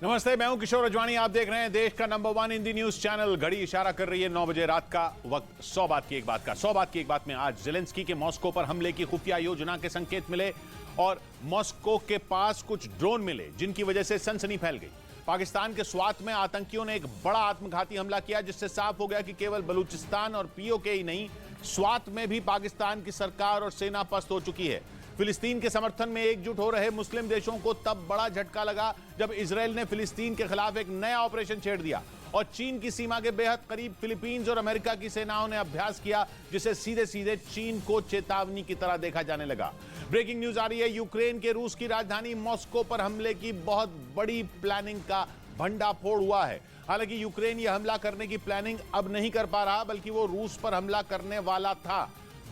नमस्ते, मैं हूं किशोर अजवाणी। आप देख रहे हैं देश का नंबर 1 हिंदी न्यूज चैनल। घड़ी इशारा कर रही है 9 बजे रात का वक्त। 100 बात की एक बात का 100 बात की एक बात में आज जेलेंस्की के मॉस्को पर हमले की खुफिया योजना के संकेत मिले और मॉस्को के पास कुछ ड्रोन मिले जिनकी वजह से सनसनी फैल गई। पाकिस्तान के स्वात में आतंकियों ने एक बड़ा आत्मघाती हमला किया जिससे साफ हो गया कि केवल बलूचिस्तान और पीओके ही नहीं, स्वात में भी पाकिस्तान की सरकार और सेना पस्त हो चुकी है। फिलिस्तीन के समर्थन में एकजुट हो रहे मुस्लिम देशों को तब बड़ा झटका लगा जब इजराइल ने फिलिस्तीन के खिलाफ एक नया ऑपरेशन छेड़ दिया और चीन की सीमा के बेहद करीब फिलीपींस और अमेरिका की सेनाओं ने अभ्यास किया जिसे सीधे सीधे चीन को चेतावनी की तरह देखा जाने लगा। ब्रेकिंग न्यूज आ रही है, यूक्रेन के रूस की राजधानी मॉस्को पर हमले की बहुत बड़ी प्लानिंग का भंडाफोड़ हुआ है। हालांकि यूक्रेन यह हमला करने की प्लानिंग अब नहीं कर पा रहा, बल्कि वो रूस पर हमला करने वाला था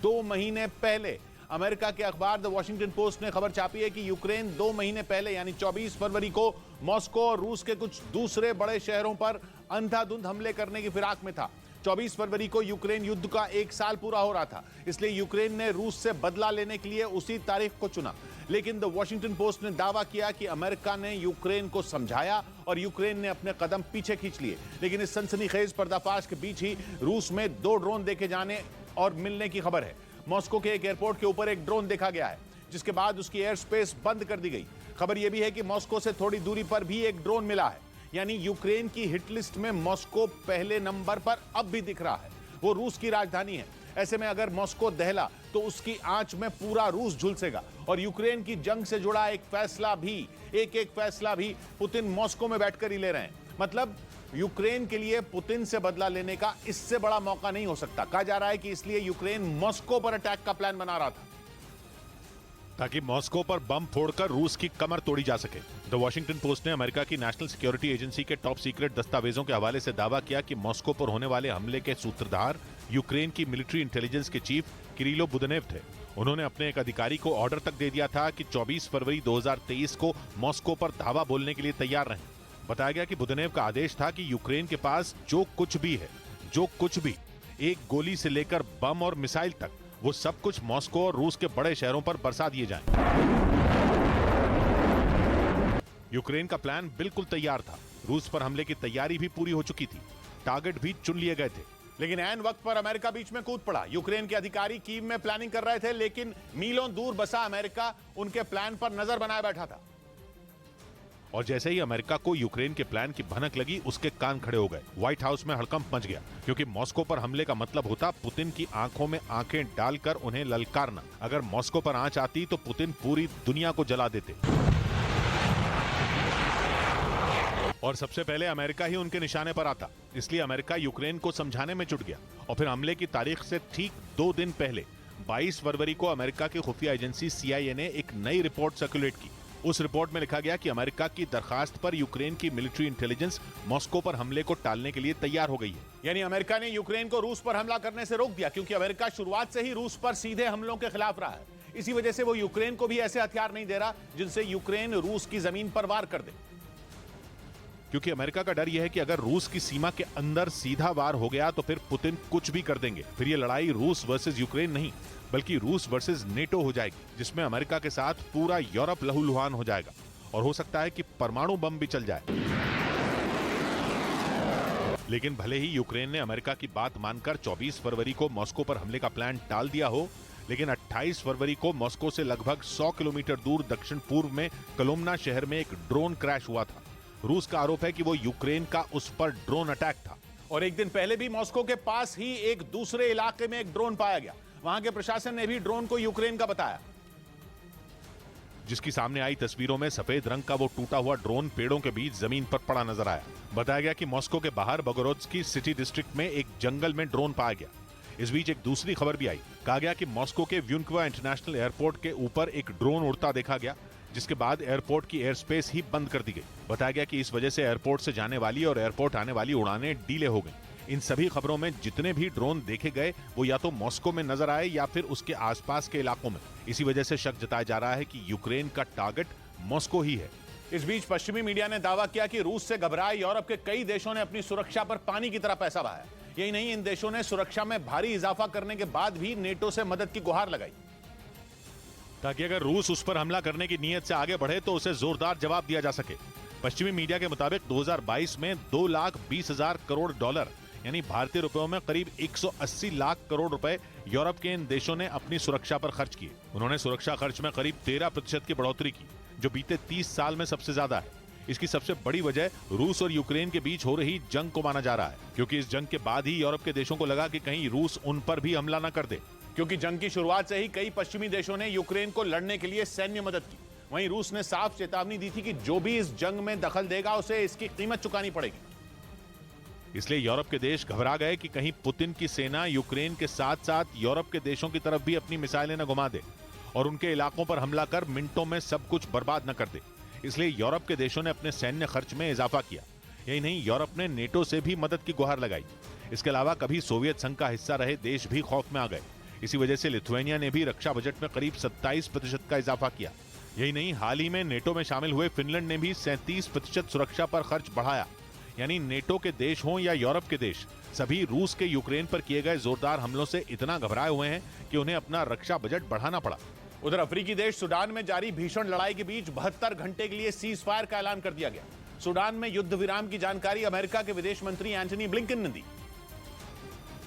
2 महीने पहले। अमेरिका के अखबार द वॉशिंगटन पोस्ट ने खबर छापी है कि यूक्रेन 2 महीने पहले यानी 24 फरवरी को मॉस्को और रूस के कुछ दूसरे बड़े शहरों पर अंधाधुंध हमले करने की फिराक में था। 24 फरवरी को यूक्रेन युद्ध का 1 साल पूरा हो रहा था, इसलिए यूक्रेन ने रूस से बदला लेने के लिए उसी तारीख को चुना। लेकिन द वॉशिंगटन पोस्ट ने दावा किया कि अमेरिका ने यूक्रेन को समझाया और यूक्रेन ने अपने कदम पीछे खींच लिए। लेकिन इस सनसनीखेज पर्दाफाश के बीच ही रूस में 2 ड्रोन देखे जाने और मिलने की खबर है। मॉस्को के एक एयरपोर्ट के ऊपर एक ड्रोन देखा गया है जिसके बाद उसकी एयर स्पेस बंद कर दी गई। खबर यह भी है कि मॉस्को से थोड़ी दूरी पर भी एक ड्रोन मिला है, यानी यूक्रेन की हिट लिस्ट में मॉस्को पहले नंबर पर अब भी दिख रहा है। वो रूस की राजधानी है, ऐसे में अगर मॉस्को दहला तो उसकी आंच में पूरा रूस झुलसेगा और यूक्रेन की जंग से जुड़ा एक फैसला भी पुतिन मॉस्को में बैठकर ही ले रहे हैं। मतलब यूक्रेन के लिए पुतिन से बदला लेने का इससे बड़ा मौका नहीं हो सकता। कहा जा रहा है कि इसलिए यूक्रेन मॉस्को पर अटैक का प्लान बना रहा था ताकि मॉस्को पर बम फोड़कर रूस की कमर तोड़ी जा सके। द वॉशिंगटन पोस्ट ने अमेरिका की नेशनल सिक्योरिटी एजेंसी के टॉप सीक्रेट दस्तावेजों के हवाले से दावा किया कि मॉस्को पर होने वाले हमले के सूत्रधार यूक्रेन की मिलिट्री इंटेलिजेंस के चीफ किरिलो बुदनेव थे। उन्होंने अपने एक अधिकारी को ऑर्डर तक दे दिया था कि 24 फरवरी 2023 को मॉस्को पर धावा बोलने के लिए तैयार रहें। बताया गया कि बुदनेव का आदेश था कि यूक्रेन के पास जो कुछ भी, एक गोली से लेकर बम और मिसाइल तक, वो सब कुछ मॉस्को और रूस के बड़े शहरों पर बरसा दिए जाएं। यूक्रेन का प्लान बिल्कुल तैयार था। रूस पर हमले की तैयारी भी पूरी हो चुकी थी, टारगेट भी चुन लिए गए थे। लेकिन ऐन वक्त पर अमेरिका बीच में कूद पड़ा। यूक्रेन के अधिकारी कीव में प्लानिंग कर रहे थे, लेकिन मीलों दूर बसा अमेरिका उनके प्लान पर नजर बनाए बैठा था। और जैसे ही अमेरिका को यूक्रेन के प्लान की भनक लगी, उसके कान खड़े हो गए। व्हाइट हाउस में हड़कंप मच गया, क्योंकि मॉस्को पर हमले का मतलब होता पुतिन की आंखों में आंखें डालकर उन्हें ललकारना। अगर मॉस्को पर आंच आती तो पुतिन पूरी दुनिया को जला देते और सबसे पहले अमेरिका ही उनके निशाने पर आता। इसलिए अमेरिका यूक्रेन को समझाने में जुट गया और फिर हमले की तारीख से ठीक 2 दिन पहले 22 फरवरी को अमेरिका की खुफिया एजेंसी CIA ने एक नई रिपोर्ट सर्कुलेट की। उस रिपोर्ट में लिखा गया कि अमेरिका की दरखास्त पर यूक्रेन की मिलिट्री इंटेलिजेंस मॉस्को पर हमले को टालने के लिए तैयार हो गई है। यानी अमेरिका ने यूक्रेन को रूस पर हमला करने से रोक दिया, क्योंकि अमेरिका शुरुआत से ही रूस पर सीधे हमलों के खिलाफ रहा है। इसी वजह से वो यूक्रेन को भी ऐसे हथियार नहीं दे रहा जिनसे यूक्रेन रूस की जमीन पर वार कर दे। क्योंकि अमेरिका का डर यह है कि अगर रूस की सीमा के अंदर सीधा वार हो गया तो फिर पुतिन कुछ भी कर देंगे। फिर ये लड़ाई रूस वर्सेस यूक्रेन नहीं, बल्कि रूस वर्सेस नेटो हो जाएगी, जिसमें अमेरिका के साथ पूरा यूरोप लहूलुहान हो जाएगा और हो सकता है कि परमाणु बम भी चल जाए। लेकिन भले ही यूक्रेन ने अमेरिका की बात मानकर 24 फरवरी को मॉस्को पर हमले का प्लान टाल दिया हो, लेकिन 28 फरवरी को मॉस्को से लगभग 100 किलोमीटर दूर दक्षिण पूर्व में कोलोमना शहर में एक ड्रोन क्रैश हुआ था। रूस का आरोप है कि वो यूक्रेन का उस पर ड्रोन अटैक था। और एक दिन पहले भी मॉस्को के पास ही एक दूसरे इलाके में एक ड्रोन पाया गया। वहां के प्रशासन ने भी ड्रोन को यूक्रेन का बताया। जिसकी सामने आई तस्वीरों में सफेद रंग का वो टूटा हुआ ड्रोन पेड़ों के बीच जमीन पर पड़ा नजर आया। बताया गया कि मॉस्को के बाहर बोगोरोत्स्की सिटी डिस्ट्रिक्ट में एक जंगल में ड्रोन पाया गया। इस बीच एक दूसरी खबर भी आई। कहा गया कि मॉस्को के व्युनक्वा इंटरनेशनल एयरपोर्ट के ऊपर एक ड्रोन उड़ता देखा गया, जिसके बाद एयरपोर्ट की एयर स्पेस ही बंद कर दी गई। बताया गया कि इस वजह से एयरपोर्ट से जाने वाली और एयरपोर्ट आने वाली उड़ानें डिले हो गई। इन सभी खबरों में जितने भी ड्रोन देखे गए वो या तो मॉस्को में नजर आए या फिर उसके आसपास के इलाकों में। इसी वजह से शक जताया जा रहा है कि यूक्रेन का टारगेट मॉस्को ही है। इस बीच पश्चिमी मीडिया ने दावा किया कि रूस से घबराए यूरोप के कई देशों ने अपनी सुरक्षा पर पानी की तरह पैसा बहाया। यही नहीं, इन देशों ने सुरक्षा में भारी इजाफा करने के बाद भी नेटो से मदद की गुहार लगाई, ताकि अगर रूस उस पर हमला करने की नीयत से आगे बढ़े तो उसे जोरदार जवाब दिया जा सके। पश्चिमी मीडिया के मुताबिक 2022 में 2,20,000 करोड़ डॉलर यानी भारतीय रुपयों में करीब 180 लाख करोड़ रुपए यूरोप के इन देशों ने अपनी सुरक्षा पर खर्च किए। उन्होंने सुरक्षा खर्च में करीब 13% की बढ़ोतरी की, जो बीते 30 साल में सबसे ज्यादा है। इसकी सबसे बड़ी वजह रूस और यूक्रेन के बीच हो रही जंग को माना जा रहा है, क्योंकि इस जंग के बाद ही यूरोप के देशों को लगा कि कहीं रूस उन पर भी हमला न कर दे। क्योंकि जंग की शुरुआत से ही कई पश्चिमी देशों ने यूक्रेन को लड़ने के लिए सैन्य मदद की। वहीं रूस ने साफ चेतावनी दी थी कि जो भी इस जंग में दखल देगा उसे इसकी कीमत चुकानी पड़ेगी। इसलिए यूरोप के देश घबरा गए कि कहीं पुतिन की सेना यूक्रेन के साथ साथ यूरोप के देशों की तरफ भी अपनी मिसाइलें न घुमा दे और उनके इलाकों पर हमला कर मिनटों में सब कुछ बर्बाद न कर दे। इसलिए यूरोप के देशों ने अपने सैन्य खर्च में इजाफा किया। यही नहीं, यूरोप ने नेटो से भी मदद की गुहार लगाई। इसके अलावा कभी सोवियत संघ का हिस्सा रहे देश भी खौफ में आ गए। इसी वजह से लिथुआनिया ने भी रक्षा बजट में करीब 27% का इजाफा किया। यही नहीं, हाल ही में नेटो में शामिल हुए फिनलैंड ने भी 37% सुरक्षा पर खर्च बढ़ाया। यानी नेटो के देश हों या यूरोप के देश, सभी रूस के यूक्रेन पर किए गए जोरदार हमलों से इतना घबराए हुए हैं कि उन्हें अपना रक्षा बजट बढ़ाना पड़ा। उधर अफ्रीकी देश सूडान में जारी भीषण लड़ाई के बीच 72 घंटे के लिए सीज फायर का ऐलान कर दिया गया। सूडान में युद्ध विराम की जानकारी अमेरिका के विदेश मंत्री एंटनी ब्लिंकन ने दी,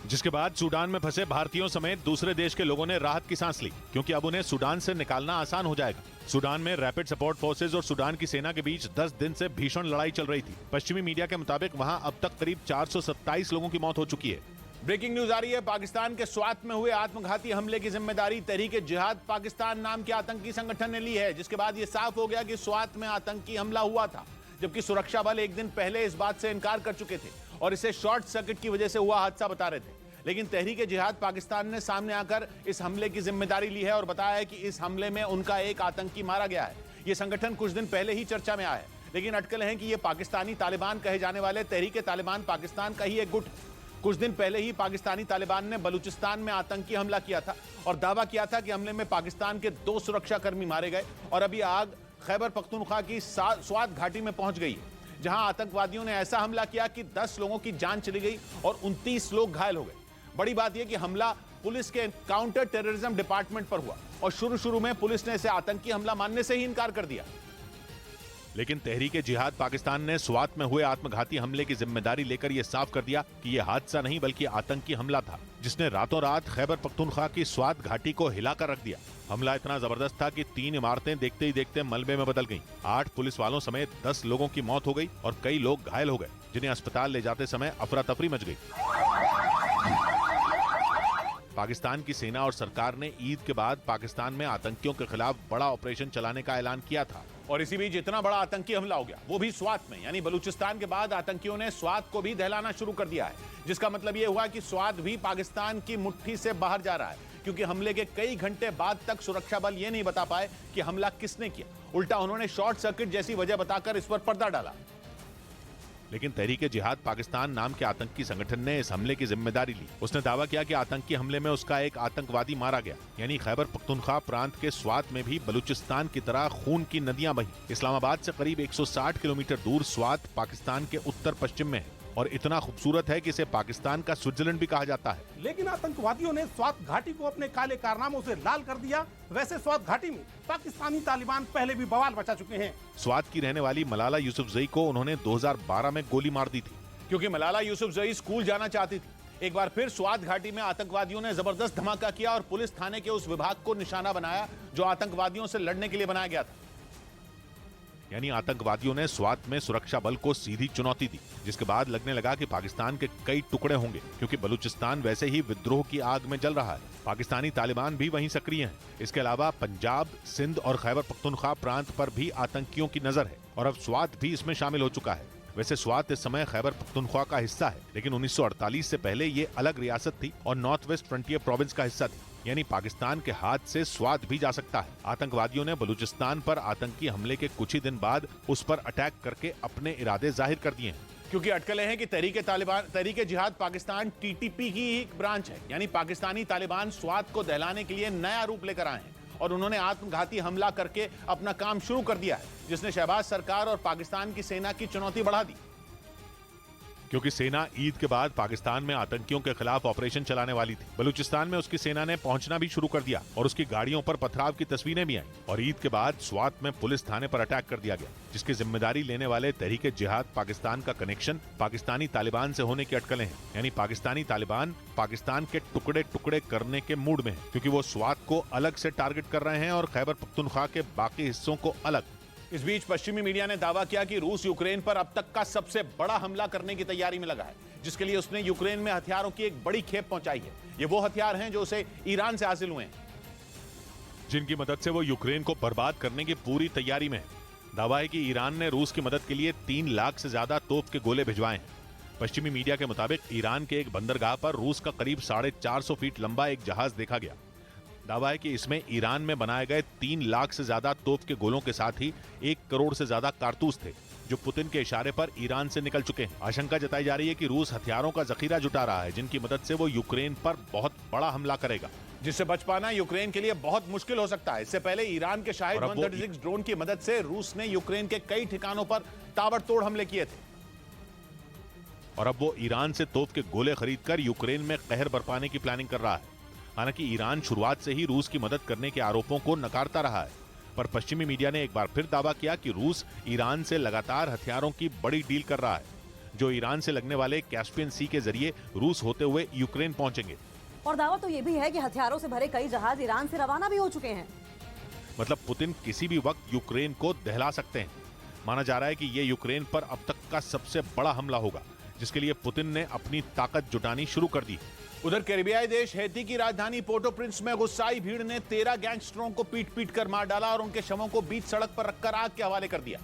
जिसके बाद सूडान में फंसे भारतीयों समेत दूसरे देश के लोगों ने राहत की सांस ली, क्योंकि अब उन्हें सूडान से निकालना आसान हो जाएगा। सूडान में रैपिड सपोर्ट फोर्सेज और सूडान की सेना के बीच 10 दिन से भीषण लड़ाई चल रही थी। पश्चिमी मीडिया के मुताबिक वहां अब तक करीब 427 लोगों की मौत हो चुकी है। ब्रेकिंग न्यूज आ रही है। पाकिस्तान के स्वात में हुए आत्मघाती हमले की जिम्मेदारी तहरीक जिहाद पाकिस्तान नाम के आतंकी संगठन ने ली है, जिसके बाद यह साफ हो गया कि स्वात में आतंकी हमला हुआ था, जबकि सुरक्षा बल एक दिन पहले इस बात से इनकार कर चुके थे और इसे शॉर्ट सर्किट की वजह से हुआ हादसा बता रहे थे। लेकिन तहरीक जिहाद पाकिस्तान ने सामने आकर इस हमले की जिम्मेदारी ली है और बताया है कि इस हमले में उनका एक आतंकी मारा गया है। यह संगठन कुछ दिन पहले ही चर्चा में आया है, लेकिन अटकलें हैं कि यह पाकिस्तानी तालिबान कहे जाने वाले तहरीक तालिबान पाकिस्तान का ही एक गुट है। कुछ दिन पहले ही पाकिस्तानी तालिबान ने बलूचिस्तान में आतंकी हमला किया था और दावा किया था कि हमले में पाकिस्तान के 2 सुरक्षाकर्मी मारे गए। और अभी आग खैबर पख्तूनख्वा की स्वात घाटी में पहुंच गई है, जहां आतंकवादियों ने ऐसा हमला किया कि 10 लोगों की जान चली गई और 29 लोग घायल हो गए। बड़ी बात यह कि हमला पुलिस के काउंटर टेररिज्म डिपार्टमेंट पर हुआ और शुरू में पुलिस ने इसे आतंकी हमला मानने से ही इनकार कर दिया। लेकिन तहरीक जिहाद पाकिस्तान ने स्वात में हुए आत्मघाती हमले की जिम्मेदारी लेकर यह साफ कर दिया कि यह हादसा नहीं बल्कि आतंकी हमला था, जिसने रातों रात खैबर पख्तूनख्वा की स्वात घाटी को हिलाकर रख दिया। हमला इतना जबरदस्त था कि 3 इमारतें देखते ही देखते मलबे में बदल गईं। 8 पुलिस वालों समेत 10 लोगों की मौत हो गई और कई लोग घायल हो गए, जिन्हें अस्पताल ले जाते समय अफरा तफरी मच गई। पाकिस्तान की सेना और सरकार ने ईद के बाद पाकिस्तान में आतंकियों के खिलाफ बड़ा ऑपरेशन चलाने का ऐलान किया था। और इसी बीच इतना बड़ा आतंकी हमला हो गया, वो भी स्वात में, यानी बलूचिस्तान के बाद आतंकियों ने स्वात को भी दहलाना शुरू कर दिया है, जिसका मतलब यह हुआ कि स्वात भी पाकिस्तान की मुट्ठी से बाहर जा रहा है, क्योंकि हमले के कई घंटे बाद तक सुरक्षा बल यह नहीं बता पाए कि हमला किसने किया। उल्टा उन्होंने शॉर्ट सर्किट जैसी वजह बताकर इस पर पर्दा डाला। लेकिन तहरीक जिहाद पाकिस्तान नाम के आतंकी संगठन ने इस हमले की जिम्मेदारी ली। उसने दावा किया कि आतंकी हमले में उसका एक आतंकवादी मारा गया। यानी खैबर पख्तूनख्वा प्रांत के स्वात में भी बलूचिस्तान की तरह खून की नदियां बहीं। इस्लामाबाद से करीब 160 किलोमीटर दूर स्वात पाकिस्तान के उत्तर पश्चिम में है और इतना खूबसूरत है कि इसे पाकिस्तान का स्विट्जरलैंड भी कहा जाता है। लेकिन आतंकवादियों ने स्वात घाटी को अपने काले कारनामों से लाल कर दिया। वैसे स्वात घाटी में पाकिस्तानी तालिबान पहले भी बवाल मचा चुके हैं। स्वात की रहने वाली मलाला यूसुफजई को उन्होंने 2012 में गोली मार दी थी, क्योंकि मलाला यूसुफजई स्कूल जाना चाहती थी। एक बार फिर स्वात घाटी में आतंकवादियों ने जबरदस्त धमाका किया और पुलिस थाने के उस विभाग को निशाना बनाया जो आतंकवादियों से लड़ने के लिए बनाया गया था। यानी आतंकवादियों ने स्वात में सुरक्षा बल को सीधी चुनौती दी, जिसके बाद लगने लगा कि पाकिस्तान के कई टुकड़े होंगे, क्योंकि बलूचिस्तान वैसे ही विद्रोह की आग में जल रहा है। पाकिस्तानी तालिबान भी वहीं सक्रिय हैं। इसके अलावा पंजाब, सिंध और खैबर पख्तूनख्वा प्रांत पर भी आतंकियों की नजर है और अब स्वात भी इसमें शामिल हो चुका है। वैसे स्वात इस समय खैबर पख्तूनख्वा का हिस्सा है, लेकिन 1948 से पहले ये अलग रियासत थी और नॉर्थ वेस्ट फ्रंटियर प्रोविंस का हिस्सा थी। यानी पाकिस्तान के हाथ से स्वात भी जा सकता है। आतंकवादियों ने बलूचिस्तान पर आतंकी हमले के कुछ ही दिन बाद उस पर अटैक करके अपने इरादे जाहिर कर दिए हैं। क्योंकि अटकलें हैं कि तहरीक जिहाद पाकिस्तान टीटीपी की एक ब्रांच है, यानी पाकिस्तानी तालिबान स्वात को दहलाने के लिए नया रूप लेकर आए हैं और उन्होंने आत्मघाती हमला करके अपना काम शुरू कर दिया है, जिसने शहबाज सरकार और पाकिस्तान की सेना की चुनौती बढ़ा दी। क्योंकि सेना ईद के बाद पाकिस्तान में आतंकियों के खिलाफ ऑपरेशन चलाने वाली थी। बलूचिस्तान में उसकी सेना ने पहुंचना भी शुरू कर दिया और उसकी गाड़ियों पर पथराव की तस्वीरें भी आईं। और ईद के बाद स्वात में पुलिस थाने पर अटैक कर दिया गया, जिसकी जिम्मेदारी लेने वाले तहरीके जिहाद पाकिस्तान का कनेक्शन पाकिस्तानी तालिबान से होने की अटकलें हैं। यानी पाकिस्तानी तालिबान पाकिस्तान के टुकड़े टुकड़े करने के मूड में है, क्योंकि वो स्वात को अलग से टारगेट कर रहे हैं और खैबर पख्तूनख्वा के बाकी हिस्सों को अलग। इस बीच पश्चिमी मीडिया ने दावा किया कि रूस यूक्रेन पर अब तक का सबसे बड़ा हमला करने की तैयारी में लगा है, जिसके लिए उसने यूक्रेन में हथियारों की एक बड़ी खेप पहुंचाई है। ये वो हथियार हैं जो उसे ईरान से हासिल हुए हैं, जिनकी मदद से वो यूक्रेन को बर्बाद करने की पूरी तैयारी में है। दावा है कि ईरान ने रूस की मदद के लिए 3 लाख से ज्यादा तोप के गोले भिजवाए हैं। पश्चिमी मीडिया के मुताबिक ईरान के एक बंदरगाह पर रूस का करीब 450 फीट लंबा एक जहाज देखा गया। दावा है कि इसमें ईरान में बनाए गए 3 लाख से ज्यादा तोप के गोलों के साथ ही 1 करोड़ से ज्यादा कारतूस थे, जो पुतिन के इशारे पर ईरान से निकल चुके हैं। आशंका जताई जा रही है कि रूस हथियारों का जखीरा जुटा रहा है, जिनकी मदद से वो यूक्रेन पर बहुत बड़ा हमला करेगा, जिससे बच पाना यूक्रेन के लिए बहुत मुश्किल हो सकता है। इससे पहले ईरान के शाहिद और अब वो 136 ड्रोन की मदद से रूस ने यूक्रेन के कई ठिकानों पर ताबड़तोड़ हमले किए थे। और अब वो ईरान से तोप के गोले खरीदकर यूक्रेन में कहर बरपाने की प्लानिंग कर रहा है। हालांकि ईरान शुरुआत से ही रूस की मदद करने के आरोपों को नकारता रहा है, पर पश्चिमी मीडिया ने एक बार फिर दावा किया कि रूस ईरान से लगातार हथियारों की बड़ी डील कर रहा है, जो ईरान से लगने वाले कैस्पियन सी के जरिए रूस होते हुए यूक्रेन पहुंचेंगे। और दावा तो ये भी है कि हथियारों से भरे कई जहाज ईरान से रवाना भी हो चुके हैं। मतलब पुतिन किसी भी वक्त यूक्रेन को दहला सकते हैं। माना जा रहा है कि ये यूक्रेन पर अब तक का सबसे बड़ा हमला होगा, जिसके लिए पुतिन ने अपनी ताकत जुटानी शुरू कर दी। उधर कैरिबियाई देश हैती की राजधानी पोर्टो प्रिंस में गुस्साई भीड़ ने 13 गैंगस्टरों को पीट कर मार डाला और उनके शवों को बीच सड़क पर रखकर आग के हवाले कर दिया,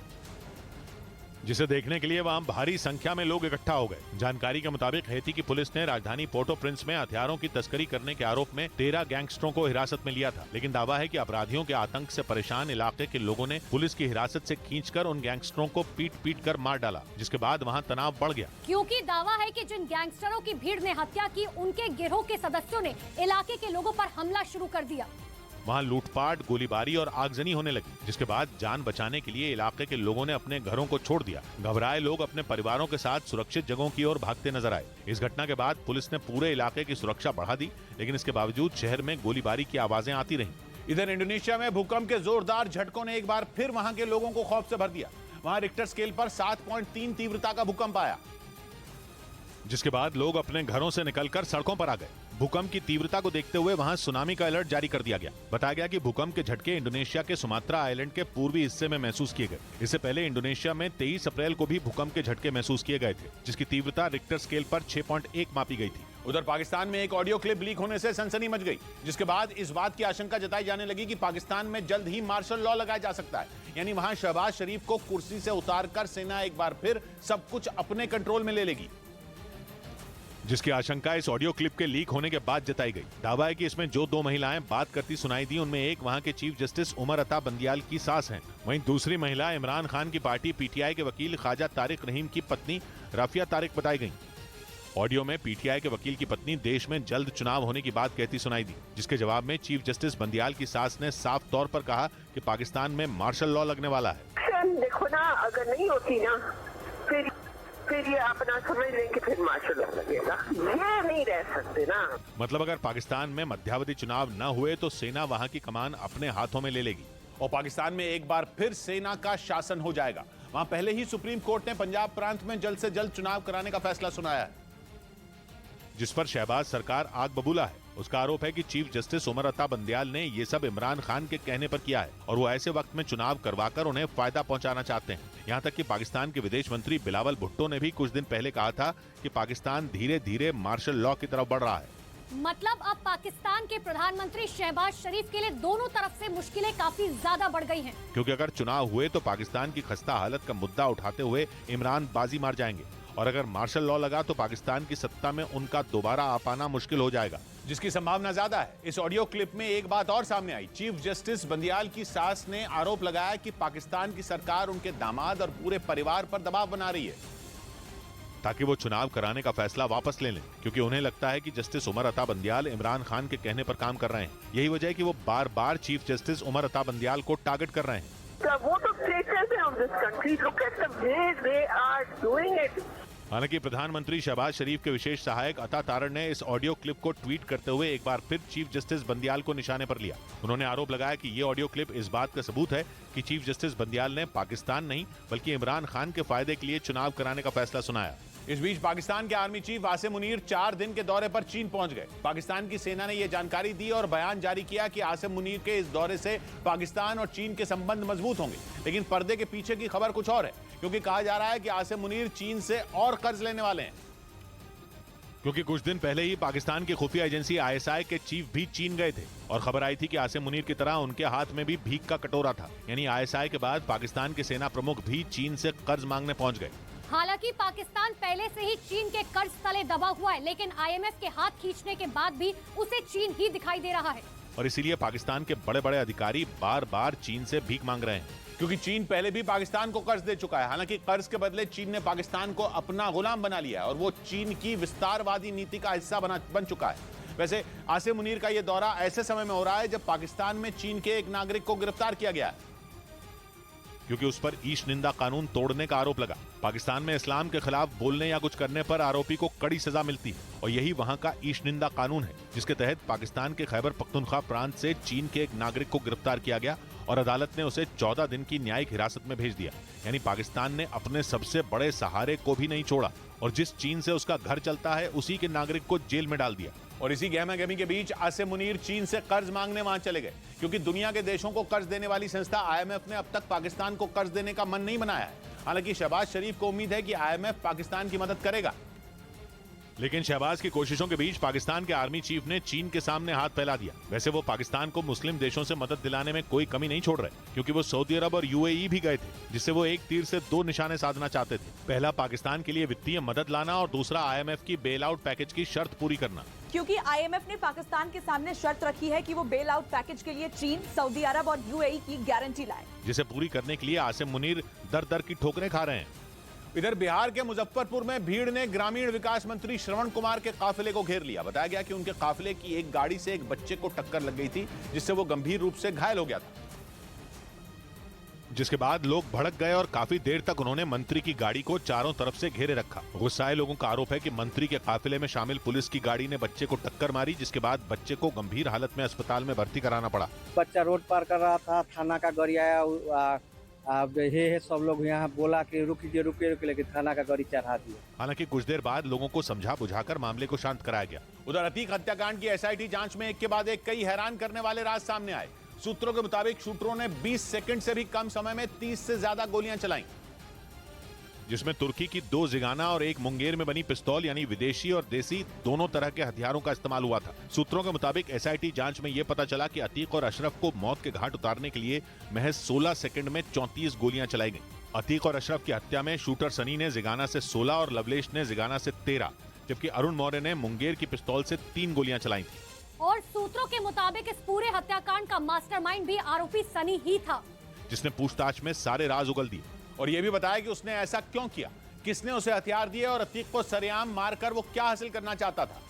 जिसे देखने के लिए वहां भारी संख्या में लोग इकट्ठा हो गए। जानकारी के मुताबिक हैती की पुलिस ने राजधानी पोर्टो प्रिंस में हथियारों की तस्करी करने के आरोप में 13 गैंगस्टरों को हिरासत में लिया था, लेकिन दावा है कि अपराधियों के आतंक से परेशान इलाके के लोगों ने पुलिस की हिरासत से खींचकर उन गैंगस्टरों को पीट कर मार डाला, जिसके बाद वहां तनाव बढ़ गया। क्योंकि दावा है कि जिन गैंगस्टरों की भीड़ ने हत्या की, उनके गिरोह के सदस्यों ने इलाके के लोगों पर हमला शुरू कर दिया। वहां लूटपाट, गोलीबारी और आगजनी होने लगी, जिसके बाद जान बचाने के लिए इलाके के लोगों ने अपने घरों को छोड़ दिया। घबराए लोग अपने परिवारों के साथ सुरक्षित जगहों की ओर भागते नजर आए। इस घटना के बाद पुलिस ने पूरे इलाके की सुरक्षा बढ़ा दी, लेकिन इसके बावजूद शहर में गोलीबारी की आवाजें आती रहीं। इधर इंडोनेशिया में भूकंप के जोरदार झटकों ने एक बार फिर वहां के लोगों को खौफ से भर दिया। वहां रिक्टर स्केल पर 7.3 तीव्रता का भूकंप आया, जिसके बाद लोग अपने घरों से निकलकर सड़कों पर आ गए। भूकंप की तीव्रता को देखते हुए वहां सुनामी का अलर्ट जारी कर दिया गया। बताया गया कि भूकंप के झटके इंडोनेशिया के सुमात्रा आइलैंड के पूर्वी हिस्से में महसूस किए गए। इससे पहले इंडोनेशिया में 23 अप्रैल को भी भूकंप के झटके महसूस किए गए थे, जिसकी तीव्रता रिक्टर स्केल पर 6.1 मापी गई थी। उधर पाकिस्तान में एक ऑडियो क्लिप लीक होने से सनसनी मच गई, जिसके बाद इस बात की आशंका जताई जाने लगी कि पाकिस्तान में जल्द ही मार्शल लॉ लगाया जा सकता है। यानी वहां शहबाज शरीफ को कुर्सी से उतारकर सेना एक बार फिर सब कुछ अपने कंट्रोल में ले लेगी, जिसकी आशंका इस ऑडियो क्लिप के लीक होने के बाद जताई गई। दावा है कि इसमें जो 2 महिलाएं बात करती सुनाई दी, उनमें एक वहां के चीफ जस्टिस उमर अता बंदियाल की सास हैं। वहीं दूसरी महिला इमरान खान की पार्टी पीटीआई के वकील ख्वाजा तारिक रहीम की पत्नी राफिया तारिक बताई गई। ऑडियो में पीटीआई के वकील की पत्नी देश में जल्द चुनाव होने की बात कहती सुनाई दी, जिसके जवाब में चीफ जस्टिस बंदियाल की सास ने साफ तौर पर कहा कि पाकिस्तान में मार्शल लॉ लगने वाला है। देखो ना, अगर नहीं होती ना फिर ये अपना समझ लें कि फिर मार्शल लॉ लगेगा। ये नहीं रह सकते ना। मतलब अगर पाकिस्तान में मध्यावधि चुनाव न हुए तो सेना वहां की कमान अपने हाथों में ले लेगी और पाकिस्तान में एक बार फिर सेना का शासन हो जाएगा। वहां पहले ही सुप्रीम कोर्ट ने पंजाब प्रांत में जल्द से जल्द चुनाव कराने का फैसला सुनाया है, जिस पर शहबाज सरकार आग बबूला है। उसका आरोप है कि चीफ जस्टिस उमर अता बंदियाल ने ये सब इमरान खान के कहने पर किया है और वो ऐसे वक्त में चुनाव करवाकर उन्हें फायदा पहुंचाना चाहते हैं। यहाँ तक कि पाकिस्तान के विदेश मंत्री बिलावल भुट्टो ने भी कुछ दिन पहले कहा था कि पाकिस्तान धीरे धीरे मार्शल लॉ की तरफ बढ़ रहा है। मतलब अब पाकिस्तान के प्रधानमंत्री शहबाज शरीफ के लिए दोनों तरफ से मुश्किलें काफी ज्यादा बढ़ गई हैं। क्योंकि अगर चुनाव हुए तो पाकिस्तान की खस्ता हालत का मुद्दा उठाते हुए इमरान बाजी मार जाएंगे और अगर मार्शल लॉ लगा तो पाकिस्तान की सत्ता में उनका दोबारा आ पाना मुश्किल हो जाएगा, जिसकी संभावना ज्यादा है। इस ऑडियो क्लिप में एक बात और सामने आई। चीफ जस्टिस बंदियाल की सास ने आरोप लगाया कि पाकिस्तान की सरकार उनके दामाद और पूरे परिवार पर दबाव बना रही है ताकि वो चुनाव कराने का फैसला वापस ले लें, क्योंकि उन्हें लगता है कि जस्टिस उमर अता बंदियाल इमरान खान के कहने पर काम कर रहे हैं। यही वजह है कि वो बार बार चीफ जस्टिस उमर अता बंदियाल को टारगेट कर रहे हैं। वो तो स्टेटस है of this country, look at the way they are doing it. हालांकि प्रधानमंत्री शहबाज शरीफ के विशेष सहायक अता तारण ने इस ऑडियो क्लिप को ट्वीट करते हुए एक बार फिर चीफ जस्टिस बंदियाल को निशाने पर लिया। उन्होंने आरोप लगाया कि ये ऑडियो क्लिप इस बात का सबूत है कि चीफ जस्टिस बंदियाल ने पाकिस्तान नहीं बल्कि इमरान खान के फायदे के लिए चुनाव कराने का फैसला सुनाया। इस बीच पाकिस्तान के आर्मी चीफ आसिम मुनीर 4 दिन के दौरे पर चीन पहुंच गए। पाकिस्तान की सेना ने यह जानकारी दी और बयान जारी किया कि आसिम मुनीर के इस दौरे से पाकिस्तान और चीन के संबंध मजबूत होंगे। लेकिन पर्दे के पीछे की खबर कुछ और है, क्योंकि कहा जा रहा है कि आसिम मुनीर चीन से और कर्ज लेने वाले हैं। क्योंकि कुछ दिन पहले ही पाकिस्तान की खुफिया एजेंसी ISI के चीफ भी चीन गए थे और खबर आई थी कि आसिम मुनीर की तरह उनके हाथ में भी भीख का कटोरा था। यानी ISI के बाद पाकिस्तान के सेना प्रमुख भी चीन से कर्ज मांगने पहुंच गए। हालांकि पाकिस्तान पहले से ही चीन के कर्ज तले दबा हुआ है, लेकिन IMF के हाथ खींचने के बाद भी उसे चीन ही दिखाई दे रहा है और इसीलिए पाकिस्तान के बड़े बड़े अधिकारी बार बार चीन से भीख मांग रहे हैं, क्योंकि चीन पहले भी पाकिस्तान को कर्ज दे चुका है। हालांकि कर्ज के बदले चीन ने पाकिस्तान को अपना गुलाम बना लिया है और वो चीन की विस्तारवादी नीति का हिस्सा बन चुका है। वैसे आसिम मुनीर का यह दौरा ऐसे समय में हो रहा है जब पाकिस्तान में चीन के एक नागरिक को गिरफ्तार किया गया है, क्योंकि उस पर ईश निंदा कानून तोड़ने का आरोप लगा। पाकिस्तान में इस्लाम के खिलाफ बोलने या कुछ करने पर आरोपी को कड़ी सजा मिलती है और यही वहां का ईश निंदा कानून है, जिसके तहत पाकिस्तान के खैबर पख्तूनख्वा प्रांत से चीन के एक नागरिक को गिरफ्तार किया गया और अदालत ने उसे 14 दिन की न्यायिक हिरासत में भेज दिया। यानी पाकिस्तान ने अपने सबसे बड़े सहारे को भी नहीं छोड़ा और जिस चीन से उसका घर चलता है उसी के नागरिक को जेल में डाल दिया। और इसी गहमा-गहमी के बीच आसिम मुनीर चीन से कर्ज मांगने वहां चले गए, क्योंकि दुनिया के देशों को कर्ज देने वाली संस्था IMF ने अब तक पाकिस्तान को कर्ज देने का मन नहीं बनाया है। हालांकि शहबाज शरीफ को उम्मीद है कि IMF पाकिस्तान की मदद करेगा। लेकिन शहबाज की कोशिशों के बीच पाकिस्तान के आर्मी चीफ ने चीन के सामने हाथ फैला दिया। वैसे वो पाकिस्तान को मुस्लिम देशों से मदद दिलाने में कोई कमी नहीं छोड़ रहे, क्योंकि वो सऊदी अरब और UAE भी गए थे, जिससे वो एक तीर से 2 निशाने साधना चाहते थे। पहला पाकिस्तान के लिए वित्तीय मदद लाना और दूसरा IMF की बेल आउट पैकेज की शर्त पूरी करना। क्योंकि IMF ने पाकिस्तान के सामने शर्त रखी है कि वो बेल आउट पैकेज के लिए चीन, सऊदी अरब और UAE की गारंटी लाए, जिसे पूरी करने के लिए आसिम मुनीर दर दर की ठोकरें खा रहे हैं। इधर बिहार के मुजफ्फरपुर में भीड़ ने ग्रामीण विकास मंत्री श्रवण कुमार के काफिले को घेर लिया। बताया गया कि उनके काफिले की एक गाड़ी से एक बच्चे को टक्कर लग गई थी, जिससे वो गंभीर रूप से घायल हो गया था। जिसके बाद लोग भड़क गए और काफी देर तक उन्होंने मंत्री की गाड़ी को चारों तरफ से घेरे रखा। गुस्साए लोगों का आरोप है कि मंत्री के काफिले में शामिल पुलिस की गाड़ी ने बच्चे को टक्कर मारी, जिसके बाद बच्चे को गंभीर हालत में अस्पताल में भर्ती कराना पड़ा। बच्चा रोड पार कर रहा था, थाना का गाड़ी आया, हे सब लोग यहाँ बोला कि रुकिए रुकिए, लेकिन थाना का गाड़ी चढ़ा दिया। हालांकि कुछ देर बाद लोगों को समझा बुझाकर मामले को शांत कराया गया। उधर अतीक हत्याकांड की SIT जांच में एक के बाद एक कई हैरान करने वाले राज सामने आए। सूत्रों के मुताबिक शूटरों ने 20 सेकंड से भी कम समय में 30 से ज्यादा गोलियां चलाई, जिसमें तुर्की की 2 जिगाना और 1 मुंगेर में बनी पिस्तौल यानी विदेशी और देसी दोनों तरह के हथियारों का इस्तेमाल हुआ था। सूत्रों के मुताबिक SIT जांच में यह पता चला कि अतीक और अशरफ को मौत के घाट उतारने के लिए महज 16 सेकंड में 34 गोलियां चलाई गईं। अतीक और अशरफ की हत्या में शूटर सनी ने जिगाना से 16 और लवलेश ने जिगाना से 13, जबकि अरुण मौर्य ने मुंगेर की पिस्तौल से 3 गोलियां चलाई थी। और सूत्रों के मुताबिक इस पूरे हत्याकांड का मास्टरमाइंड भी आरोपी सनी ही था, जिसने पूछताछ में सारे राज उगल दिए और यह भी बताया कि उसने ऐसा क्यों किया, किसने उसे हथियार दिए और अतीक को सरेआम मारकर वो क्या हासिल करना चाहता था।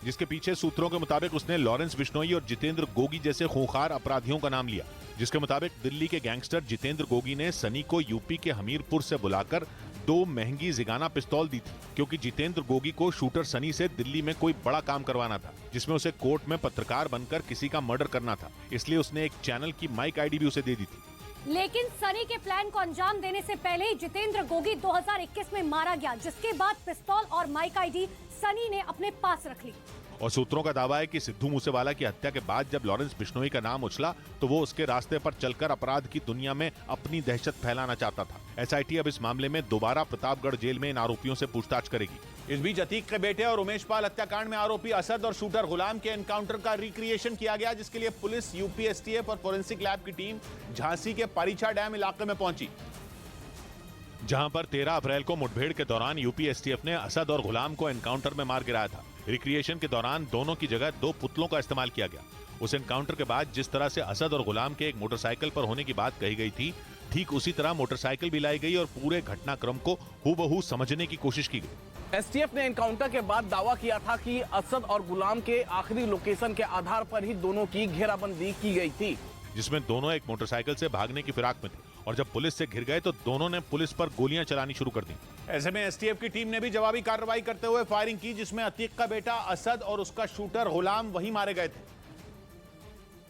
जिसके पीछे सूत्रों के मुताबिक उसने लॉरेंस बिश्नोई और जितेंद्र गोगी जैसे खूंखार अपराधियों का नाम लिया। जिसके मुताबिक दिल्ली के गैंगस्टर जितेंद्र गोगी ने सनी को यूपी के हमीरपुर से बुलाकर 2 महंगी जिगाना पिस्तौल दी थी, क्योंकि जितेंद्र गोगी को शूटर सनी से दिल्ली में कोई बड़ा काम करवाना था, जिसमें उसे कोर्ट में पत्रकार बनकर किसी का मर्डर करना था। इसलिए उसने एक चैनल की माइक ID भी उसे दे दी थी। लेकिन सनी के प्लान को अंजाम देने से पहले ही जितेंद्र गोगी 2021 में मारा गया, जिसके बाद पिस्तौल और माइक ID सनी ने अपने पास रख ली। और सूत्रों का दावा है कि सिद्धू मूसेवाला की हत्या के बाद जब लॉरेंस बिश्नोई का नाम उछला तो वो उसके रास्ते पर चलकर अपराध की दुनिया में अपनी दहशत फैलाना चाहता था। SIT अब इस मामले में दोबारा प्रतापगढ़ जेल में इन आरोपियों से पूछताछ करेगी। इस बीच अतीक के बेटे और उमेश पाल हत्याकांड में आरोपी असद और शूटर गुलाम के एनकाउंटर का रिक्रिएशन किया गया, जिसके लिए पुलिस, UP STF और फोरेंसिक लैब की टीम झांसी के परिछा डैम इलाके में पहुंची, जहां पर 13 अप्रैल को मुठभेड़ के दौरान UP STF ने असद और गुलाम को एनकाउंटर में मार गिराया था। रिक्रिएशन के दौरान दोनों की जगह 2 पुतलों का इस्तेमाल किया गया। उस एनकाउंटर के बाद जिस तरह से असद और गुलाम के एक मोटरसाइकिल पर होने की बात कही गई थी, ठीक उसी तरह मोटरसाइकिल भी लाई गई और पूरे घटनाक्रम को हूबहू समझने की कोशिश की गई। STF ने एनकाउंटर के बाद दावा किया था कि असद और गुलाम के आखिरी लोकेशन के आधार पर ही दोनों की घेराबंदी की गई थी, जिसमें दोनों एक मोटरसाइकिल से भागने की फिराक में थे और जब पुलिस से घिर गए तो दोनों ने पुलिस पर गोलियां चलानी शुरू कर दी। ऐसे में एसटीएफ की टीम ने भी जवाबी कार्रवाई करते हुए फायरिंग की, जिसमें अतीक का बेटा असद और उसका शूटर गुलाम वहीं मारे गए थे।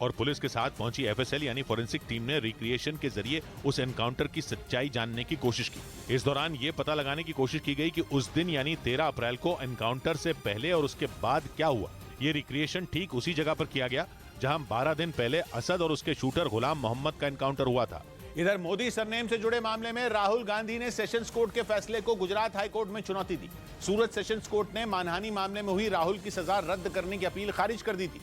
और पुलिस के साथ पहुंची एफएसएल यानी फोरेंसिक टीम ने रिक्रिएशन के जरिए उस एनकाउंटर की सच्चाई जानने की कोशिश की। इस दौरान ये पता लगाने की कोशिश की गई कि उस दिन यानी 13 अप्रैल को एनकाउंटर से पहले और उसके बाद क्या हुआ। ये रिक्रिएशन ठीक उसी जगह पर किया गया जहां 12 दिन पहले असद और उसके शूटर गुलाम मोहम्मद का एनकाउंटर हुआ था। इधर मोदी सरनेम से जुड़े मामले में राहुल गांधी ने सेशंस कोर्ट के फैसले को गुजरात हाई कोर्ट में चुनौती दी। सूरत सेशंस कोर्ट ने मानहानि मामले में हुई राहुल की सजा रद्द करने की अपील खारिज कर दी थी,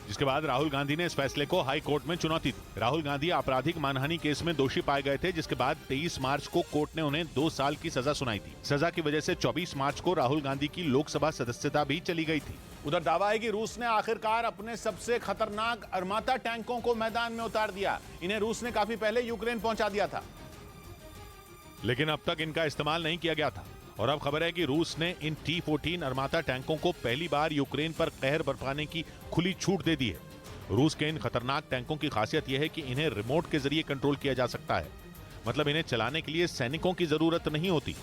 जिसके बाद राहुल गांधी ने इस फैसले को हाई कोर्ट में चुनौती दी। राहुल गांधी आपराधिक मानहानि केस में दोषी पाए गए थे, जिसके बाद 23 मार्च को कोर्ट ने उन्हें 2 साल की सजा सुनाई थी। सजा की वजह से 24 मार्च को राहुल गांधी की लोकसभा सदस्यता भी चली गई थी। उधर दावा है कि रूस ने आखिरकार अपने सबसे खतरनाक अरमाता टैंकों को मैदान में उतार दिया। इन्हें रूस ने काफी पहले यूक्रेन पहुंचा दिया था, लेकिन अब तक इनका इस्तेमाल नहीं किया गया था। और अब खबर है कि रूस ने इन T-14 अरमाता टैंकों को पहली बार यूक्रेन पर कहर बरपाने की खुली छूट दे दी है। रूस के इन खतरनाक टैंकों की खासियत यह है कि इन्हें रिमोट के जरिए कंट्रोल किया जा सकता है, मतलब इन्हें चलाने के लिए सैनिकों की जरूरत नहीं होती।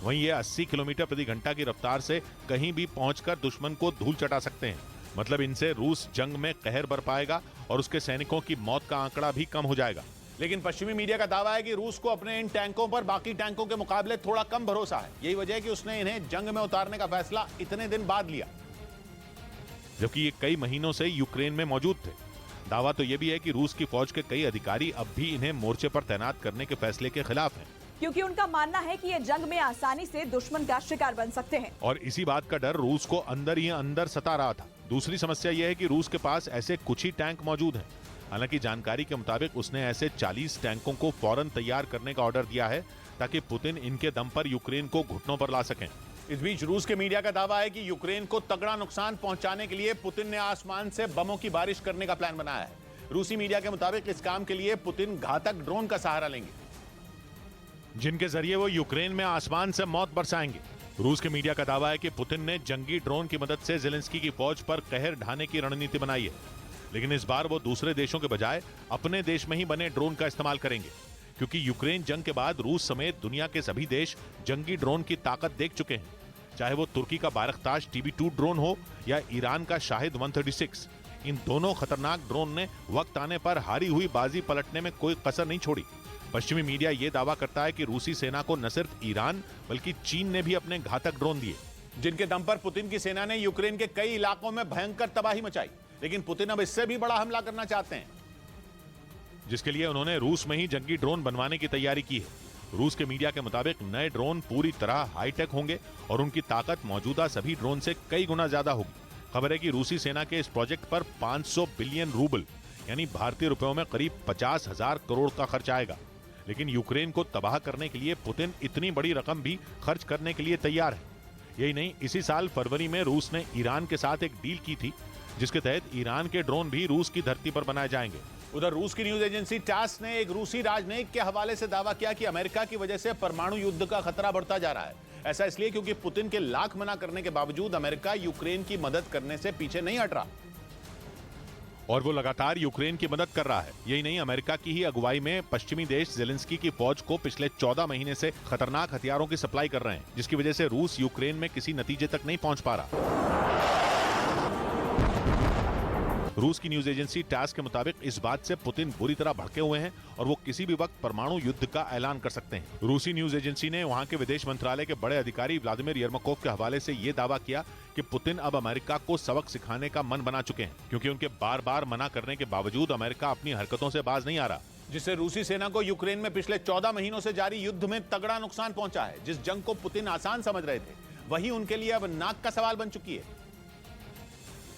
वहीं ये 80 किलोमीटर प्रति घंटा की रफ्तार से कहीं भी पहुंचकर दुश्मन को धूल चटा सकते हैं। मतलब इनसे रूस जंग में कहर बरपाएगा और उसके सैनिकों की मौत का आंकड़ा भी कम हो जाएगा। लेकिन पश्चिमी मीडिया का दावा है कि रूस को अपने इन टैंकों पर बाकी टैंकों के मुकाबले थोड़ा कम भरोसा है। यही वजह है कि उसने इन्हें जंग में उतारने का फैसला इतने दिन बाद लिया, जबकि ये कई महीनों से यूक्रेन में मौजूद थे। दावा तो ये भी है कि रूस की फौज के कई अधिकारी अब भी इन्हें मोर्चे पर तैनात करने के फैसले के खिलाफ हैं, क्योंकि उनका मानना है कि ये जंग में आसानी से दुश्मन का शिकार बन सकते हैं। और इसी बात का डर रूस को अंदर ही अंदर सता रहा था। दूसरी समस्या यह है कि रूस के पास ऐसे कुछ ही टैंक मौजूद हैं। हालांकि जानकारी के मुताबिक उसने ऐसे 40 टैंकों को फौरन तैयार करने का ऑर्डर दिया है ताकि पुतिन इनके दम पर यूक्रेन को घुटनों पर ला सकें। इस बीच रूस के मीडिया का दावा है कि यूक्रेन को तगड़ा नुकसान पहुंचाने के लिए पुतिन ने आसमान से बमों की बारिश करने का प्लान बनाया है। रूसी मीडिया के मुताबिक इस काम के लिए पुतिन घातक ड्रोन का सहारा लेंगे, जिनके जरिए वो यूक्रेन में आसमान से मौत बरसाएंगे। रूस के मीडिया का दावा है कि पुतिन ने जंगी ड्रोन की मदद से ज़ेलेंस्की की फौज पर कहर ढाने की रणनीति बनाई है, लेकिन इस बार वो दूसरे देशों के बजाय अपने देश में ही बने ड्रोन का इस्तेमाल करेंगे, क्योंकि यूक्रेन जंग के बाद रूस समेत दुनिया के सभी देश जंगी ड्रोन की ताकत देख चुके हैं। चाहे वो तुर्की का बारकताश TB2 ड्रोन हो या ईरान का शाहिद 136, इन दोनों खतरनाक ड्रोन ने वक्त आने पर हारी हुई बाजी पलटने में कोई कसर नहीं छोड़ी। पश्चिमी मीडिया ये दावा करता है कि रूसी सेना को न सिर्फ ईरान बल्कि चीन ने भी अपने घातक ड्रोन दिए, जिनके दम पर पुतिन की सेना ने यूक्रेन के कई इलाकों में भयंकर तबाही मचाई। लेकिन पुतिन अब इससे भी बड़ा हमला करना चाहते हैं, जिसके लिए उन्होंने रूस में ही जंगी ड्रोन बनवाने की तैयारी की है। रूस के मीडिया के मुताबिक नए ड्रोन पूरी तरह हाईटेक होंगे और उनकी ताकत मौजूदा सभी ड्रोन से कई गुना ज्यादा होगी। खबर है कि रूसी सेना के इस प्रोजेक्ट पर 500 बिलियन रूबल यानी भारतीय रुपयों में करीब 50,000 करोड़ का खर्च आएगा। लेकिन यूक्रेन को तबाह करने के लिए पुतिन इतनी बड़ी रकम भी खर्च करने के लिए तैयार है। यही नहीं, इसी साल फरवरी में रूस ने ईरान के साथ एक डील की थी, जिसके तहत ईरान के ड्रोन भी रूस की धरती पर बनाए जाएंगे। उधर रूस की न्यूज एजेंसी टास ने एक रूसी राजनयिक के हवाले से दावा किया कि अमेरिका की वजह से परमाणु युद्ध का खतरा बढ़ता जा रहा है। ऐसा इसलिए क्योंकि पुतिन के लाख मना करने के बावजूद अमेरिका यूक्रेन की मदद करने से पीछे नहीं हट रहा, और वो लगातार यूक्रेन की मदद कर रहा है। यही नहीं, अमेरिका की ही अगुवाई में पश्चिमी देश ज़ेलेंस्की की फौज को पिछले 14 महीने से खतरनाक हथियारों की सप्लाई कर रहे हैं, जिसकी वजह से रूस यूक्रेन में किसी नतीजे तक नहीं पहुंच पा रहा। रूस की न्यूज एजेंसी टास के मुताबिक इस बात से पुतिन बुरी तरह भड़के हुए हैं और वो किसी भी वक्त परमाणु युद्ध का ऐलान कर सकते हैं। रूसी न्यूज एजेंसी ने वहां के विदेश मंत्रालय के बड़े अधिकारी व्लादिमीर यर्मकोव के हवाले से ये दावा किया कि पुतिन अब अमेरिका को सबक सिखाने का मन बना चुके हैं, क्योंकि उनके बार बार मना करने के बावजूद अमेरिका अपनी हरकतों से बाज नहीं आ रहा, जिससे रूसी सेना को यूक्रेन में पिछले 14 महीनों से जारी युद्ध में तगड़ा नुकसान पहुंचा है। जिस जंग को पुतिन आसान समझ रहे थे, वही उनके लिए अब नाक का सवाल बन चुकी है,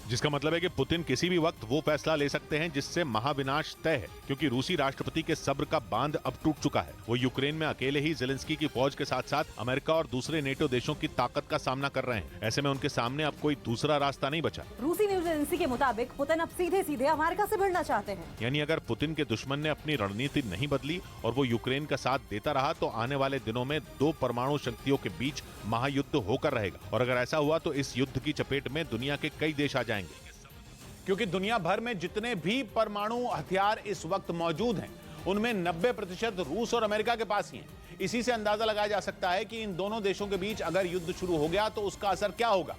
जिसका मतलब है कि पुतिन किसी भी वक्त वो फैसला ले सकते हैं जिससे महाविनाश तय है, क्योंकि रूसी राष्ट्रपति के सब्र का बांध अब टूट चुका है। वो यूक्रेन में अकेले ही ज़ेलेंस्की की फौज के साथ साथ अमेरिका और दूसरे नेटो देशों की ताकत का सामना कर रहे हैं। ऐसे में उनके सामने अब कोई दूसरा रास्ता नहीं बचा। रूसी न्यूज एजेंसी के मुताबिक पुतिन अब सीधे सीधे अमेरिका से भिड़ना चाहते हैं। यानी अगर पुतिन के दुश्मन ने अपनी रणनीति नहीं बदली और वो यूक्रेन का साथ देता रहा तो आने वाले दिनों में 2 परमाणु शक्तियों के बीच महायुद्ध होकर रहेगा। और अगर ऐसा हुआ तो इस युद्ध की चपेट में दुनिया के कई देश आ जाएंगे। क्योंकि दुनिया भर में जितने भी परमाणु हथियार इस वक्त मौजूद हैं उनमें 90% रूस और अमेरिका के पास ही हैं। इसी से अंदाजा लगाया जा सकता है कि इन दोनों देशों के बीच अगर युद्ध शुरू हो गया तो उसका असर क्या होगा।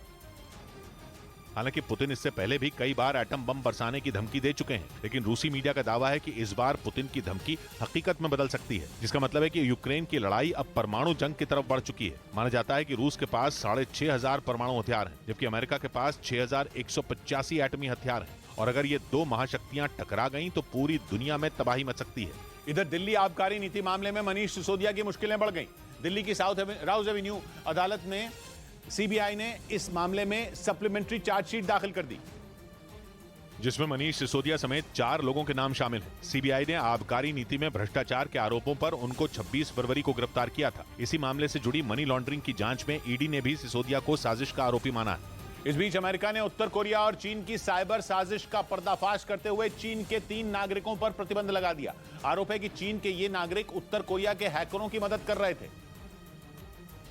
हालांकि पुतिन इससे पहले भी कई बार एटम बम बरसाने की धमकी दे चुके हैं, लेकिन रूसी मीडिया का दावा है कि इस बार पुतिन की धमकी हकीकत में बदल सकती है, जिसका मतलब है कि यूक्रेन की लड़ाई अब परमाणु जंग की तरफ बढ़ चुकी है। माना जाता है कि रूस के पास 6,500 परमाणु हथियार हैं, जबकि अमेरिका के पास 6,185 एटमी हथियार हैं। और अगर ये दो महाशक्तियां टकरा गईं तो पूरी दुनिया में तबाही मच सकती है। इधर दिल्ली आबकारी नीति मामले में मनीष सिसोदिया की मुश्किलें बढ़ गईं। दिल्ली की राउज एवेन्यू अदालत में सीबीआई ने इस मामले में सप्लीमेंट्री चार्जशीट दाखिल कर दी, जिसमें मनीष सिसोदिया समेत 4 लोगों के नाम शामिल हैं। सीबीआई ने आबकारी नीति में भ्रष्टाचार के आरोपों पर उनको 26 फरवरी को गिरफ्तार किया था। इसी मामले से जुड़ी मनी लॉन्ड्रिंग की जांच में ईडी ने भी सिसोदिया को साजिश का आरोपी माना है। इस बीच अमेरिका ने उत्तर कोरिया और चीन की साइबर साजिश का पर्दाफाश करते हुए चीन के 3 नागरिकों पर प्रतिबंध लगा दिया। आरोप है कि चीन के ये नागरिक उत्तर कोरिया के हैकरों की मदद कर रहे थे,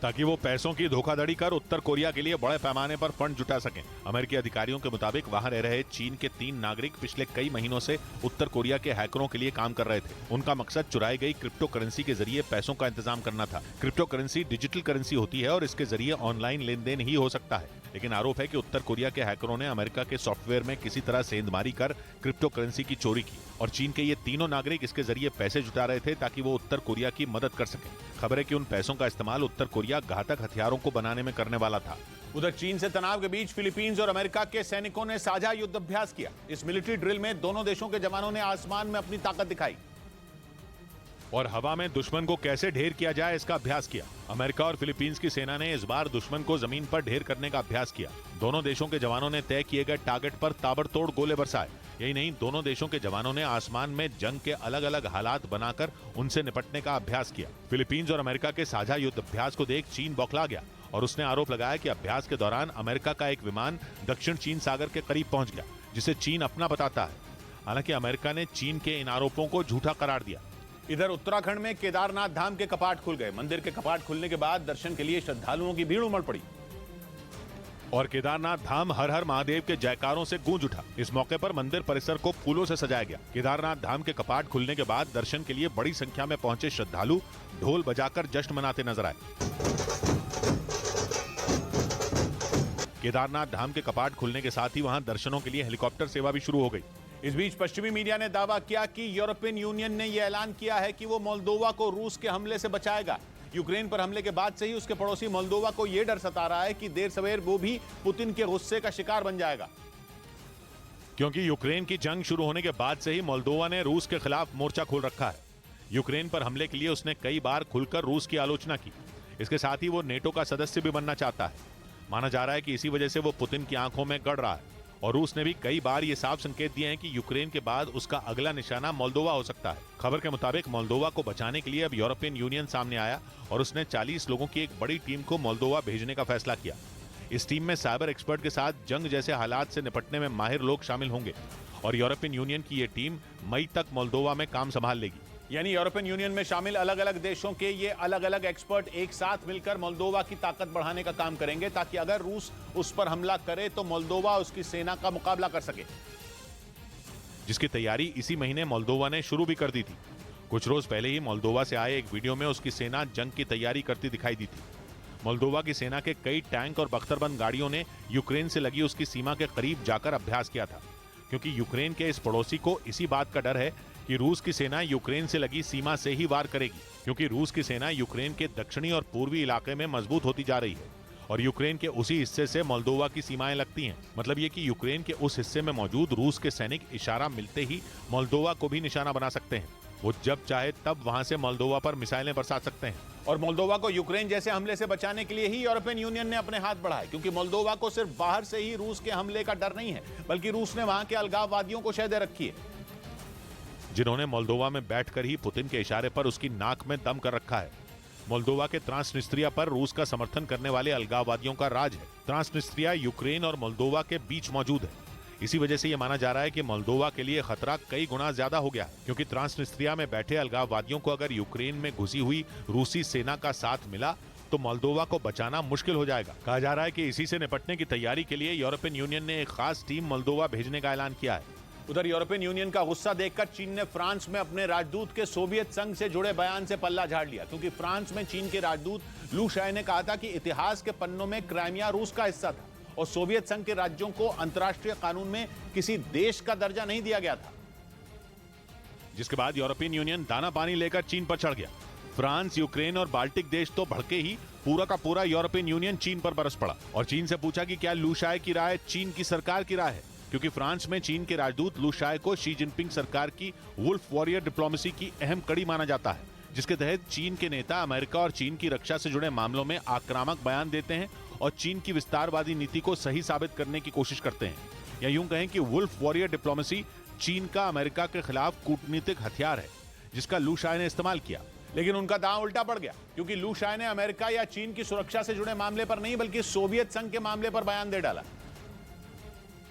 ताकि वो पैसों की धोखाधड़ी कर उत्तर कोरिया के लिए बड़े पैमाने पर फंड जुटा सकें। अमेरिकी अधिकारियों के मुताबिक वहां रह रहे चीन के 3 नागरिक पिछले कई महीनों से उत्तर कोरिया के हैकरों के लिए काम कर रहे थे। उनका मकसद चुराई गई क्रिप्टो करेंसी के जरिए पैसों का इंतजाम करना था। क्रिप्टो करेंसी डिजिटल करेंसी होती है और इसके जरिए ऑनलाइन लेन देन ही हो सकता है, लेकिन आरोप है कि उत्तर कोरिया के हैकरों ने अमेरिका के सॉफ्टवेयर में किसी तरह सेंधमारी कर क्रिप्टो करेंसी की चोरी की और चीन के ये तीनों नागरिक इसके जरिए पैसे जुटा रहे थे ताकि वो उत्तर कोरिया की मदद कर सकें। खबर है कि उन पैसों का इस्तेमाल उत्तर कोरिया घातक हथियारों को बनाने में करने वाला था। उधर चीन से तनाव के बीच फिलीपींस और अमेरिका के सैनिकों ने साझा युद्ध अभ्यास किया। इस मिलिट्री ड्रिल में दोनों देशों के जवानों ने आसमान में अपनी ताकत दिखाई और हवा में दुश्मन को कैसे ढेर किया जाए इसका अभ्यास किया। अमेरिका और फिलीपींस की सेना ने इस बार दुश्मन को जमीन पर ढेर करने का अभ्यास किया। दोनों देशों के जवानों ने तय किए गए टारगेट पर ताबड़तोड़ गोले बरसाए। यही नहीं, दोनों देशों के जवानों ने आसमान में जंग के अलग अलग हालात बनाकर उनसे निपटने का अभ्यास किया। फिलीपींस और अमेरिका के साझा युद्ध अभ्यास को देख चीन बौखला गया और उसने आरोप लगाया कि अभ्यास के दौरान अमेरिका का एक विमान दक्षिण चीन सागर के करीब पहुंच गया, जिसे चीन अपना बताता है। हालांकि अमेरिका ने चीन के इन आरोपों को झूठा करार दिया। इधर उत्तराखंड में केदारनाथ धाम के कपाट खुल गए। मंदिर के कपाट खुलने के बाद दर्शन के लिए श्रद्धालुओं की भीड़ उमड़ पड़ी और केदारनाथ धाम हर हर महादेव के जयकारों से गूंज उठा। इस मौके पर मंदिर परिसर को फूलों से सजाया गया। केदारनाथ धाम के कपाट खुलने के बाद दर्शन के लिए बड़ी संख्या में पहुंचे श्रद्धालु ढोल बजाकर जश्न मनाते नजर आए। केदारनाथ धाम के कपाट खुलने के साथ ही वहां दर्शनों के लिए हेलीकॉप्टर सेवा भी शुरू हो गई। इस बीच पश्चिमी मीडिया ने दावा किया कि यूरोपियन यूनियन ने यह ऐलान किया है कि वो मोल्दोवा को रूस के हमले से बचाएगा। यूक्रेन पर हमले के बाद से ही उसके पड़ोसी मोल्दोवा को यह डर सता रहा है कि देर सवेर वो भी पुतिन के गुस्से का शिकार बन जाएगा, क्योंकि यूक्रेन की जंग शुरू होने के बाद से ही मोल्दोवा ने रूस के खिलाफ मोर्चा खोल रखा है। यूक्रेन पर हमले के लिए उसने कई बार खुलकर रूस की आलोचना की। इसके साथ ही वो नेटो का सदस्य भी बनना चाहता है। माना जा रहा है कि इसी वजह से वो पुतिन की आंखों में गड़ रहा है और रूस ने भी कई बार ये साफ संकेत दिए हैं कि यूक्रेन के बाद उसका अगला निशाना मोल्दोवा हो सकता है। खबर के मुताबिक मोल्दोवा को बचाने के लिए अब यूरोपियन यूनियन सामने आया और उसने 40 लोगों की एक बड़ी टीम को मोल्दोवा भेजने का फैसला किया। इस टीम में साइबर एक्सपर्ट के साथ जंग जैसे हालात से निपटने में माहिर लोग शामिल होंगे और यूरोपियन यूनियन की ये टीम मई तक मोल्दोवा में काम संभाल लेगी। यानी यूरोपियन यूनियन में शामिल अलग अलग देशों के ये अलग अलग एक्सपर्ट एक साथ मिलकर मोल्दोवा की ताकत बढ़ाने का काम करेंगे, ताकि अगर रूस उस पर हमला करे तो मोल्दोवा उसकी सेना का मुकाबला कर सके, जिसकी तैयारी इसी महीने मोल्दोवा ने शुरू भी कर दी थी। कुछ रोज पहले ही मोल्दोवा से आए एक वीडियो में उसकी सेना जंग की तैयारी करती दिखाई दी थी। मोल्दोवा की सेना के कई टैंक और बख्तरबंद गाड़ियों ने यूक्रेन से लगी उसकी सीमा के करीब जाकर अभ्यास किया था, क्योंकि यूक्रेन के इस पड़ोसी को इसी बात का डर है कि रूस की सेना यूक्रेन से लगी सीमा से ही वार करेगी, क्योंकि रूस की सेना यूक्रेन के दक्षिणी और पूर्वी इलाके में मजबूत होती जा रही है और यूक्रेन के उसी हिस्से से मोल्दोवा की सीमाएं लगती हैं। मतलब ये कि यूक्रेन के उस हिस्से में मौजूद रूस के सैनिक इशारा मिलते ही मोल्दोवा को भी निशाना बना सकते हैं। वो जब चाहे तब वहां से मोल्दोवा पर मिसाइलें बरसा सकते हैं। और मोल्दोवा को यूक्रेन जैसे हमले से बचाने के लिए ही यूरोपियन यूनियन ने अपने हाथ बढ़ाए, क्योंकि मोल्दोवा को सिर्फ बाहर से ही रूस के हमले का डर नहीं है, बल्कि रूस ने वहां के अलगाववादियों को शह दे रखी है, जिन्होंने मोल्दोवा में बैठकर ही पुतिन के इशारे पर उसकी नाक में दम कर रखा है। मोल्दोवा के ट्रांसनिस्ट्रिया पर रूस का समर्थन करने वाले अलगाववादियों का राज है। ट्रांसनिस्ट्रिया यूक्रेन और मोल्दोवा के बीच मौजूद है। इसी वजह से यह माना जा रहा है कि मोल्दोवा के लिए खतरा कई गुना ज्यादा हो गया है, क्योंकि ट्रांसनिस्ट्रिया में बैठे अलगाववादियों को अगर यूक्रेन में घुसी हुई रूसी सेना का साथ मिला तो मोल्दोवा को बचाना मुश्किल हो जाएगा। कहा जा रहा है कि इसी से निपटने की तैयारी के लिए यूरोपियन यूनियन ने एक खास टीम मोल्दोवा भेजने का ऐलान किया है। उधर यूरोपियन यूनियन का गुस्सा देखकर चीन ने फ्रांस में अपने राजदूत के सोवियत संघ से जुड़े बयान से पल्ला झाड़ लिया, क्योंकि फ्रांस में चीन के राजदूत लू शाय ने कहा था कि इतिहास के पन्नों में क्राइमिया रूस का हिस्सा था और सोवियत संघ के राज्यों को अंतर्राष्ट्रीय कानून में किसी देश का दर्जा नहीं दिया गया था। जिसके बाद यूरोपियन यूनियन दाना पानी लेकर चीन पर चढ़ गया। फ्रांस, यूक्रेन और बाल्टिक देश तो भड़के ही पूरा का पूरा यूरोपियन यूनियन चीन पर बरस पड़ा और चीन से पूछा कि क्या लू शाय की राय चीन की सरकार की राय है, क्योंकि फ्रांस में चीन के राजदूत लू शाय को शी जिनपिंग सरकार की वुल्फ वॉरियर डिप्लोमेसी की अहम कड़ी माना जाता है, जिसके तहत चीन के नेता अमेरिका और चीन की रक्षा से जुड़े मामलों में आक्रामक बयान देते हैं और चीन की विस्तारवादी नीति को सही साबित करने की कोशिश करते हैं। या यूं कहें कि वुल्फ वॉरियर डिप्लोमेसी चीन का अमेरिका के खिलाफ कूटनीतिक हथियार है, जिसका लू शाय ने इस्तेमाल किया। लेकिन उनका दांव उल्टा पड़ गया, क्योंकि लू शाय ने अमेरिका या चीन की सुरक्षा से जुड़े मामले पर नहीं बल्कि सोवियत संघ के मामले पर बयान दे डाला,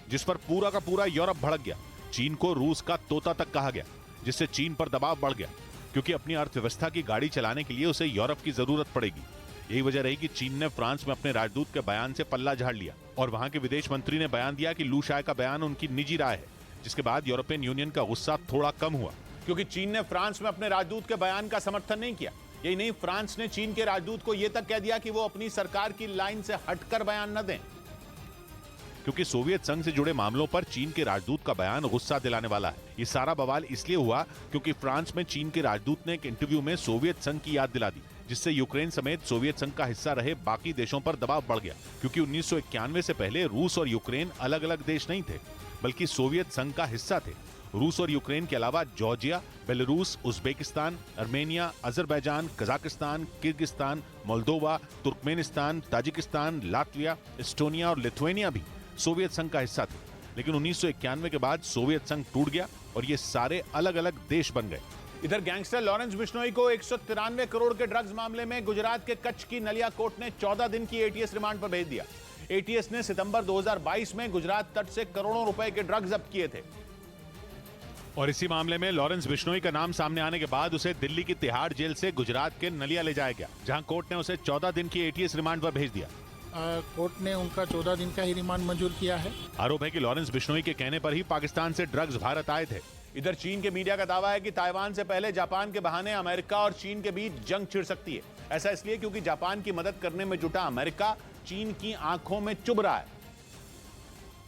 जिस पर पूरा का पूरा यूरोप भड़क गया। चीन को रूस का तोता तक कहा गया, जिससे चीन पर दबाव बढ़ गया, क्योंकि अपनी अर्थव्यवस्था की गाड़ी चलाने के लिए उसे यूरोप की जरूरत पड़ेगी। यही वजह रही कि चीन ने फ्रांस में अपने राजदूत के बयान से पल्ला झाड़ लिया और वहां के विदेश मंत्री ने बयान दिया कि लू शाय का बयान उनकी निजी राय है, जिसके बाद यूरोपियन यूनियन का गुस्सा थोड़ा कम हुआ, क्योंकि चीन ने फ्रांस में अपने राजदूत के बयान का समर्थन नहीं किया। यही नहीं, फ्रांस ने चीन के राजदूत को यह तक कह दिया कि वो अपनी सरकार की लाइन से हटकर बयान न दें, क्योंकि सोवियत संघ से जुड़े मामलों पर चीन के राजदूत का बयान गुस्सा दिलाने वाला है। ये सारा बवाल इसलिए हुआ क्योंकि फ्रांस में चीन के राजदूत ने एक इंटरव्यू में सोवियत संघ की याद दिला दी, जिससे यूक्रेन समेत सोवियत संघ का हिस्सा रहे बाकी देशों पर दबाव बढ़ गया, क्योंकि 1991 से पहले रूस और यूक्रेन अलग अलग देश नहीं थे बल्कि सोवियत संघ का हिस्सा थे। रूस और यूक्रेन के अलावा Georgia, Belarus, Uzbekistan, Armenia, Azerbaijan, Kazakhstan, Kyrgyzstan, Moldova, Turkmenistan, Tajikistan, Latvia, Estonia और लिथुआनिया भी सोवियत संघ का हिस्सा थे। लेकिन 1991 के बाद सोवियत संघ टूट गया और ये सारे अलग अलग देश बन गए। इधर गैंगस्टर लॉरेंस बिश्नोई को 193 करोड़ के ड्रग्स मामले में गुजरात के कच्छ की नलिया कोर्ट ने 14 दिन की एटीएस रिमांड पर भेज दिया। एटीएस ने सितंबर 2022 में गुजरात तट से करोड़ों रुपए के ड्रग्स जब्त किए थे और इसी मामले में लॉरेंस बिश्नोई का नाम सामने आने के बाद उसे दिल्ली की तिहाड़ जेल से गुजरात के नलिया ले जाया गया, जहां कोर्ट ने उसे 14 दिन की एटीएस रिमांड पर भेज दिया। कोर्ट ने उनका 14 दिन का ही रिमांड मंजूर किया है। आरोप है कि लॉरेंस बिश्नोई के कहने पर ही पाकिस्तान से ड्रग्स भारत आए थे। इधर चीन के मीडिया का दावा है कि ताइवान से पहले जापान के बहाने अमेरिका और चीन के बीच जंग छिड़ सकती है। ऐसा इसलिए क्योंकि जापान की मदद करने में जुटा अमेरिका चीन की आंखों में चुभ रहा है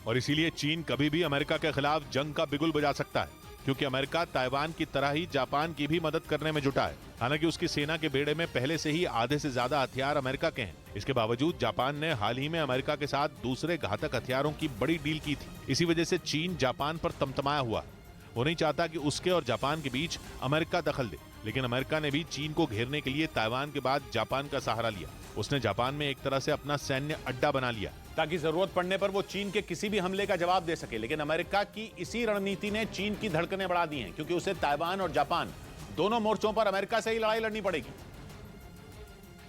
और इसीलिए चीन कभी भी अमेरिका के खिलाफ जंग का बिगुल बजा सकता है, क्योंकि अमेरिका ताइवान की तरह ही जापान की भी मदद करने में जुटा है। हालांकि उसकी सेना के बेड़े में पहले से ही आधे से ज्यादा हथियार अमेरिका के हैं। इसके बावजूद जापान ने हाल ही में अमेरिका के साथ दूसरे घातक हथियारों की बड़ी डील की थी। इसी वजह से चीन जापान पर तमतमाया हुआ है। वो नहीं चाहता कि उसके और जापान के बीच अमेरिका दखल दे, लेकिन अमेरिका ने भी चीन को घेरने के लिए ताइवान के बाद जापान का सहारा लिया। उसने जापान में एक तरह से अपना सैन्य अड्डा बना लिया ताकि जरूरत पड़ने पर वो चीन के किसी भी हमले का जवाब दे सके। लेकिन अमेरिका की इसी रणनीति ने चीन की धड़कनें बढ़ा दी हैं, क्योंकि उसे ताइवान और जापान दोनों मोर्चों पर अमेरिका से ही लड़ाई लड़नी पड़ेगी,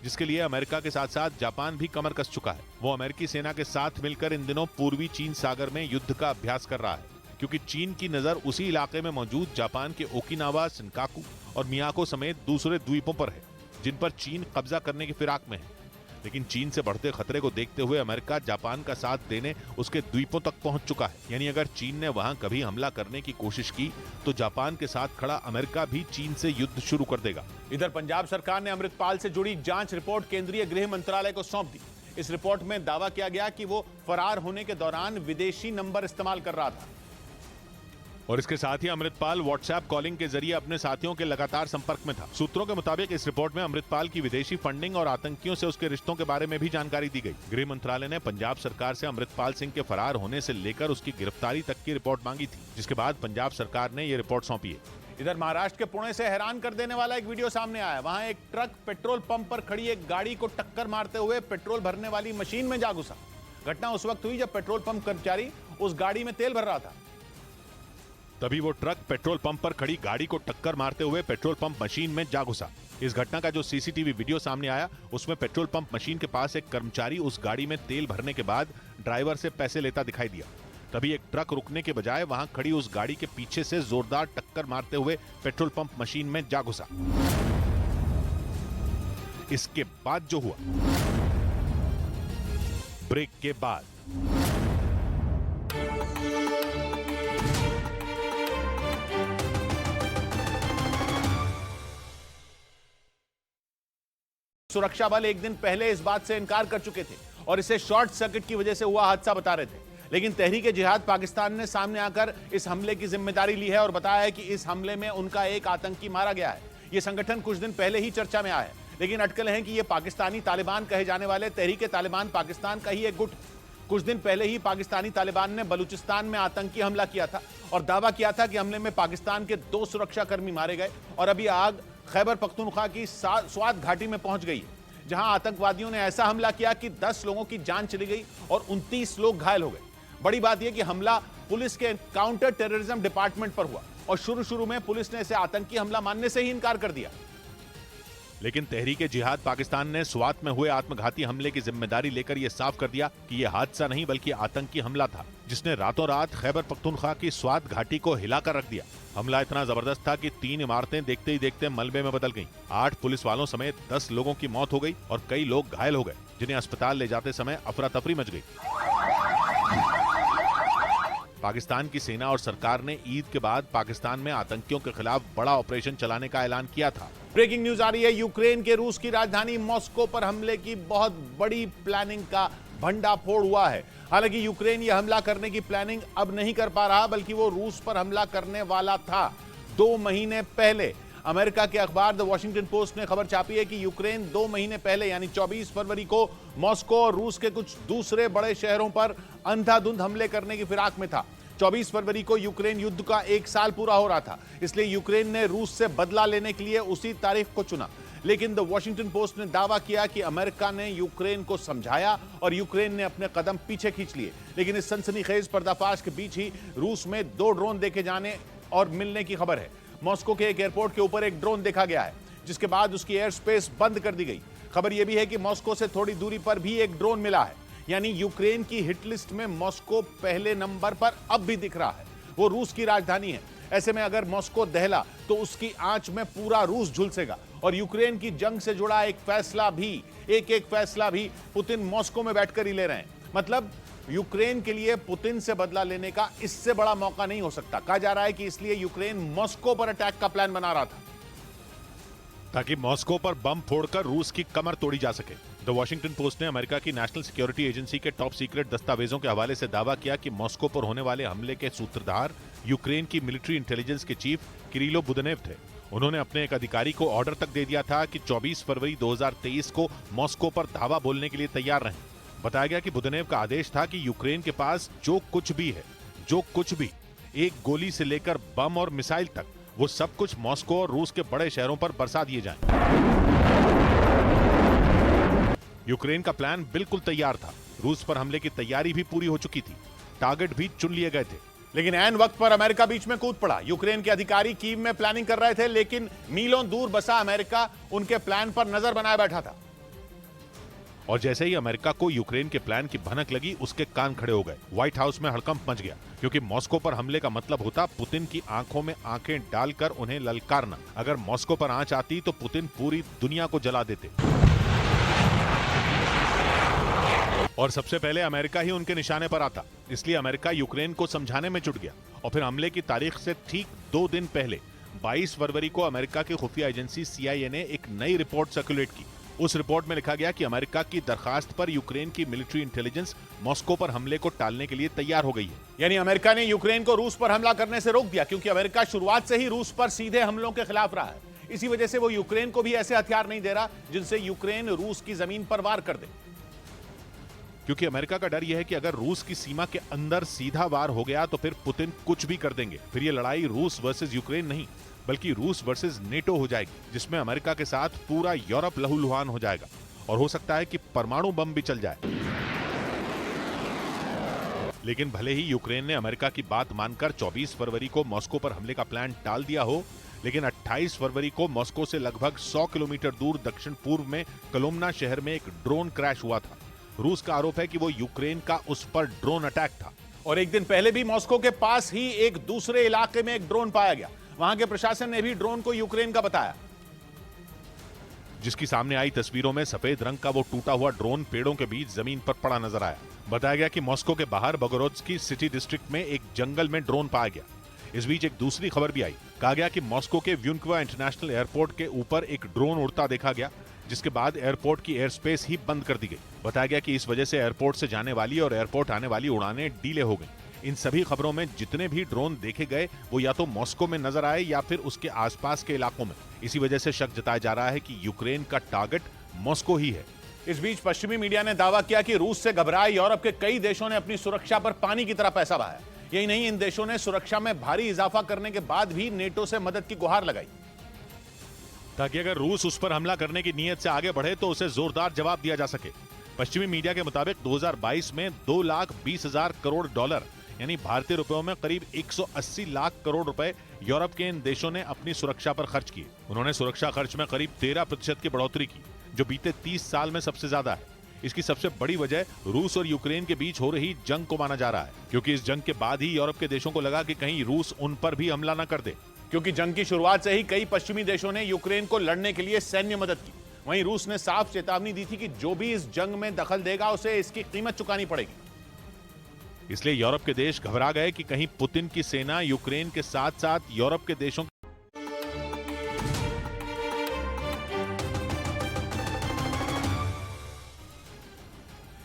जिसके लिए अमेरिका के साथ साथ जापान भी कमर कस चुका है। वो अमेरिकी सेना के साथ मिलकर इन दिनों पूर्वी चीन सागर में युद्ध का अभ्यास कर रहा है, क्योंकि चीन की नजर उसी इलाके में मौजूद जापान के ओकिनावा, शिनकाकू और मियाको समेत दूसरे द्वीपों पर है, जिन पर चीन कब्जा करने की फिराक में है। लेकिन चीन से बढ़ते खतरे को देखते हुए अमेरिका जापान का साथ देने उसके द्वीपों तक पहुंच चुका है। यानी अगर चीन ने वहां कभी हमला करने की कोशिश की तो जापान के साथ खड़ा अमेरिका भी चीन से युद्ध शुरू कर देगा। इधर पंजाब सरकार ने अमृतपाल से जुड़ी जांच रिपोर्ट केंद्रीय गृह मंत्रालय को सौंप दी। इस रिपोर्ट में दावा किया गया कि वो फरार होने के दौरान विदेशी नंबर इस्तेमाल कर रहा था और इसके साथ ही अमृतपाल व्हाट्सएप कॉलिंग के जरिए अपने साथियों के लगातार संपर्क में था। सूत्रों के मुताबिक इस रिपोर्ट में अमृतपाल की विदेशी फंडिंग और आतंकियों से उसके रिश्तों के बारे में भी जानकारी दी गई। गृह मंत्रालय ने पंजाब सरकार से अमृतपाल सिंह के फरार होने से लेकर उसकी गिरफ्तारी तक की रिपोर्ट मांगी थी, जिसके बाद पंजाब सरकार ने ये रिपोर्ट सौंपी है। इधर महाराष्ट्र के पुणे से हैरान कर देने वाला एक वीडियो सामने आया। वहां एक ट्रक पेट्रोल पंप पर खड़ी एक गाड़ी को टक्कर मारते हुए पेट्रोल भरने वाली मशीन में जा घुसा। घटना उस वक्त हुई जब पेट्रोल पंप कर्मचारी उस गाड़ी में तेल भर रहा था। तभी वो ट्रक पेट्रोल पंप पर खड़ी गाड़ी को टक्कर मारते हुए पेट्रोल पंप मशीन में जा घुसा। इस घटना का जो सीसीटीवी वीडियो सामने आया उसमें पेट्रोल पंप मशीन के पास एक कर्मचारी उस गाड़ी में तेल भरने के बाद ड्राइवर से पैसे लेता दिखाई दिया। तभी एक ट्रक रुकने के बजाय वहां खड़ी उस गाड़ी के पीछे से जोरदार टक्कर मारते हुए पेट्रोल पंप मशीन में जा घुसा। इसके बाद जो हुआ, ब्रेक के बाद। सुरक्षा बल एक दिन पहले इस बात से इनकार कर चुके थे और इसे शॉर्ट सर्किट की वजह से हुआ हादसा बता रहे थे, लेकिन तहरीक-ए-जिहाद पाकिस्तान ने सामने आकर इस हमले की जिम्मेदारी ली है और बताया है कि इस हमले में उनका एक आतंकी मारा गया है। यह संगठन कुछ दिन पहले ही चर्चा में आया है, लेकिन अटकल है कि यह पाकिस्तानी तालिबान कहे जाने वाले तहरीक-ए-तालिबान पाकिस्तान का ही एक गुट। कुछ दिन पहले ही पाकिस्तानी तालिबान ने बलूचिस्तान में आतंकी हमला किया था और दावा किया था कि हमले में पाकिस्तान के 2 सुरक्षाकर्मी मारे गए और अभी आग खैबर पख्तूनख्वा की स्वात घाटी में पहुंच गई है, जहां आतंकवादियों ने ऐसा हमला किया कि 10 लोगों की जान चली गई और 29 लोग घायल हो गए। बड़ी बात यह कि हमला पुलिस के काउंटर टेररिज्म डिपार्टमेंट पर हुआ और शुरू में पुलिस ने इसे आतंकी हमला मानने से ही इनकार कर दिया। लेकिन तहरीक-ए-जिहाद पाकिस्तान ने स्वात में हुए आत्मघाती हमले की जिम्मेदारी लेकर यह साफ कर दिया कि यह हादसा नहीं बल्कि आतंकी हमला था, जिसने रातों रात खैबर पख्तूनख्वा की स्वात घाटी को हिलाकर रख दिया। हमला इतना जबरदस्त था कि 3 इमारतें देखते ही देखते मलबे में बदल गईं। 8 पुलिस वालों समेत 10 लोगों की मौत हो गई और कई लोग घायल हो गए, जिन्हें अस्पताल ले जाते समय अफरा तफरी मच गई। पाकिस्तान की सेना और सरकार ने ईद के बाद पाकिस्तान में आतंकियों के खिलाफ बड़ा ऑपरेशन चलाने का ऐलान किया था। ब्रेकिंग न्यूज आ रही है, यूक्रेन के रूस की राजधानी मॉस्को पर हमले की बहुत बड़ी प्लानिंग का भंडाफोड़ हुआ है। हालांकि यूक्रेन यह हमला करने की प्लानिंग अब नहीं कर पा रहा, बल्कि वो रूस पर हमला करने वाला था 2 महीने पहले। अमेरिका के अखबार द वॉशिंगटन पोस्ट ने खबर छापी है कि यूक्रेन 2 महीने पहले यानी 24 फरवरी को मॉस्को और रूस के कुछ दूसरे बड़े शहरों पर अंधाधुंध हमले करने की फिराक में था। 24 फरवरी को यूक्रेन युद्ध का 1 साल पूरा हो रहा था, इसलिए यूक्रेन ने रूस से बदला लेने के लिए उसी तारीख को चुना। लेकिन द वॉशिंगटन पोस्ट ने दावा किया कि अमेरिका ने यूक्रेन को समझाया और यूक्रेन ने अपने कदम पीछे खींच लिए। लेकिन इस सनसनीखेज पर्दाफाश के बीच ही रूस में 2 ड्रोन देखे जाने और मिलने की खबर है। मॉस्को के एक एयरपोर्ट के ऊपर एक ड्रोन देखा गया है, जिसके बाद उसकी एयर स्पेस बंद कर दी गई। खबर यह भी है कि मॉस्को से थोड़ी दूरी पर भी एक ड्रोन मिला है, यानी यूक्रेन की हिट लिस्ट में मॉस्को पहले नंबर पर अब भी दिख रहा है। वो रूस की राजधानी है, ऐसे में अगर मॉस्को दहला तो उसकी आंच में पूरा रूस झुलसेगा और यूक्रेन की जंग से जुड़ा एक फैसला भी पुतिन मॉस्को में बैठकर ही ले रहे हैं। मतलब यूक्रेन के लिए पुतिन से बदला लेने का इससे बड़ा मौका नहीं हो सकता। कहा जा रहा है कि इसलिए यूक्रेन मॉस्को पर अटैक का प्लान बना रहा था, ताकि मॉस्को पर बम फोड़कर रूस की कमर तोड़ी जा सके। द वॉशिंगटन पोस्ट ने अमेरिका की नेशनल सिक्योरिटी एजेंसी के टॉप सीक्रेट दस्तावेजों के हवाले से दावा किया कि मॉस्को पर होने वाले हमले के सूत्रधार यूक्रेन की मिलिट्री इंटेलिजेंस के चीफ किरिलो बुदनेव थे। उन्होंने अपने एक अधिकारी को ऑर्डर तक दे दिया था कि 24 फरवरी 2023 को मॉस्को पर धावा बोलने के लिए तैयार रहें। बताया गया कि बुदनेव का आदेश था कि यूक्रेन के पास जो कुछ भी, एक गोली से लेकर बम और मिसाइल तक, वो सब कुछ मॉस्को और रूस के बड़े शहरों पर बरसा दिए जाएं। यूक्रेन का प्लान बिल्कुल तैयार था। रूस पर हमले की तैयारी भी पूरी हो चुकी थी, टारगेट भी चुन लिए गए थे। लेकिन ऐन वक्त पर अमेरिका बीच में कूद पड़ा। यूक्रेन के अधिकारी कीव में प्लानिंग कर रहे थे, लेकिन मीलों दूर बसा अमेरिका उनके प्लान पर नजर बनाए बैठा था। और जैसे ही अमेरिका को यूक्रेन के प्लान की भनक लगी, उसके कान खड़े हो गए। व्हाइट हाउस में हड़कंप मच गया, क्योंकि मॉस्को पर हमले का मतलब होता पुतिन की आंखों में आंखें डालकर उन्हें ललकारना। अगर मॉस्को पर आंच आती तो पुतिन पूरी दुनिया को जला देते और सबसे पहले अमेरिका ही उनके निशाने पर आता। इसलिए अमेरिका यूक्रेन को समझाने में जुट गया और फिर हमले की तारीख से ठीक 2 दिन पहले 22 फरवरी को अमेरिका की खुफिया एजेंसी CIA ने एक नई रिपोर्ट सर्कुलेट की। उस रिपोर्ट में लिखा गया कि अमेरिका की दरखास्त पर यूक्रेन की मिलिट्री इंटेलिजेंस मॉस्को पर हमले को टालने के लिए तैयार हो गई है। यानी अमेरिका ने यूक्रेन को रूस पर हमला करने से रोक दिया, क्योंकि अमेरिका शुरुआत से ही रूस पर सीधे हमलों के खिलाफ रहा है। इसी वजह से वो यूक्रेन को भी ऐसे हथियार नहीं दे रहा जिनसे यूक्रेन रूस की जमीन पर वार कर दे। क्योंकि अमेरिका का डर यह है कि अगर रूस की सीमा के अंदर सीधा वार हो गया तो फिर पुतिन कुछ भी कर देंगे। फिर ये लड़ाई रूस वर्सेस यूक्रेन नहीं, बल्कि रूस वर्सेस नेटो हो जाएगी, जिसमें अमेरिका के साथ पूरा यूरोप लहूलुहान हो जाएगा और हो सकता है कि परमाणु बम भी चल जाए। लेकिन भले ही यूक्रेन ने अमेरिका की बात मानकर 24 फरवरी को मॉस्को पर हमले का प्लान टाल दिया हो, लेकिन 28 फरवरी को मॉस्को से लगभग 100 किलोमीटर दूर दक्षिण पूर्व में कोलोमना शहर में एक ड्रोन क्रैश हुआ था। रूस का आरोप है कि वो यूक्रेन का उस पर ड्रोन अटैक था। और एक दिन पहले भी मॉस्को के पास ही एक दूसरे इलाके में एक ड्रोन पाया गया। वहां के प्रशासन ने भी ड्रोन को यूक्रेन का बताया। जिसकी सामने आई तस्वीरों में सफेद रंग का वो टूटा हुआ ड्रोन पेड़ों के बीच जमीन पर पड़ा नजर आया। बताया गया कि मॉस्को के बाहर बोगोरोद्स्की सिटी डिस्ट्रिक्ट में एक जंगल में ड्रोन पाया गया। इस बीच एक दूसरी खबर भी आई। कहा गया कि मॉस्को के व्युनक्वा इंटरनेशनल एयरपोर्ट के ऊपर एक ड्रोन उड़ता देखा गया, जिसके बाद एयरपोर्ट की एयर स्पेस ही बंद कर दी गई। बताया गया कि इस वजह से एयरपोर्ट से जाने वाली और एयरपोर्ट आने वाली उड़ानें डिले हो गई। इन सभी खबरों में जितने भी ड्रोन देखे गए वो या तो मॉस्को में नजर आए या फिर उसके आसपास के इलाकों में। इसी वजह से शक जताया जा रहा है कि यूक्रेन का टारगेट मॉस्को ही है। इस बीच पश्चिमी मीडिया ने दावा किया कि रूस से घबराए यूरोप के कई देशों ने अपनी सुरक्षा पर पानी की तरह पैसा बहाया। यही नहीं, इन देशों ने सुरक्षा में भारी इजाफा करने के बाद भी नेटो से मदद की गुहार लगाई, ताकि अगर रूस उस पर हमला करने की नीयत से आगे बढ़े तो उसे जोरदार जवाब दिया जा सके। पश्चिमी मीडिया के मुताबिक 2022 में 2,20,000 करोड़ डॉलर यानी भारतीय रुपयों में करीब 180 लाख करोड़ रुपए यूरोप के इन देशों ने अपनी सुरक्षा पर खर्च किए। उन्होंने सुरक्षा खर्च में करीब 13% की बढ़ोतरी की, जो बीते 30 साल में सबसे ज्यादा है। इसकी सबसे बड़ी वजह रूस और यूक्रेन के बीच हो रही जंग को माना जा रहा है, क्योंकि इस जंग के बाद ही यूरोप के देशों को लगा कि कहीं रूस उन पर भी हमला न कर दे। क्योंकि जंग की शुरुआत से ही कई पश्चिमी देशों ने यूक्रेन को लड़ने के लिए सैन्य मदद की। वहीं रूस ने साफ चेतावनी दी थी कि जो भी इस जंग में दखल देगा उसे इसकी कीमत चुकानी पड़ेगी। इसलिए यूरोप के देश घबरा गए कि कहीं पुतिन की सेना यूक्रेन के साथ साथ यूरोप के देशों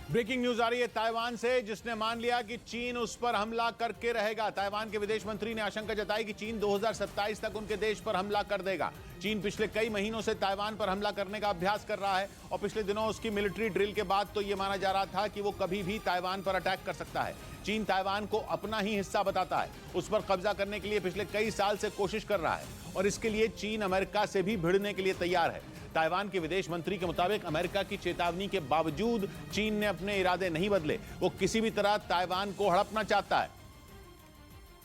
ब्रेकिंग न्यूज आ रही है ताइवान से, जिसने मान लिया कि चीन उस पर हमला करके रहेगा। ताइवान के विदेश मंत्री ने आशंका जताई कि चीन 2027 तक उनके देश पर हमला कर देगा। चीन पिछले कई महीनों से ताइवान पर हमला करने का अभ्यास कर रहा है और पिछले दिनों उसकी मिलिट्री ड्रिल के बाद तो यह माना जा रहा था कि वो कभी भी ताइवान पर अटैक कर सकता है। चीन ताइवान को अपना ही हिस्सा बताता है, उस पर कब्जा करने के लिए पिछले कई साल से कोशिश कर रहा है और इसके लिए चीन अमेरिका से भी भिड़ने के लिए तैयार है। ताइवान के विदेश मंत्री के मुताबिक अमेरिका की चेतावनी के बावजूद चीन ने अपने इरादे नहीं बदले। वो किसी भी तरह ताइवान को हड़पना चाहता है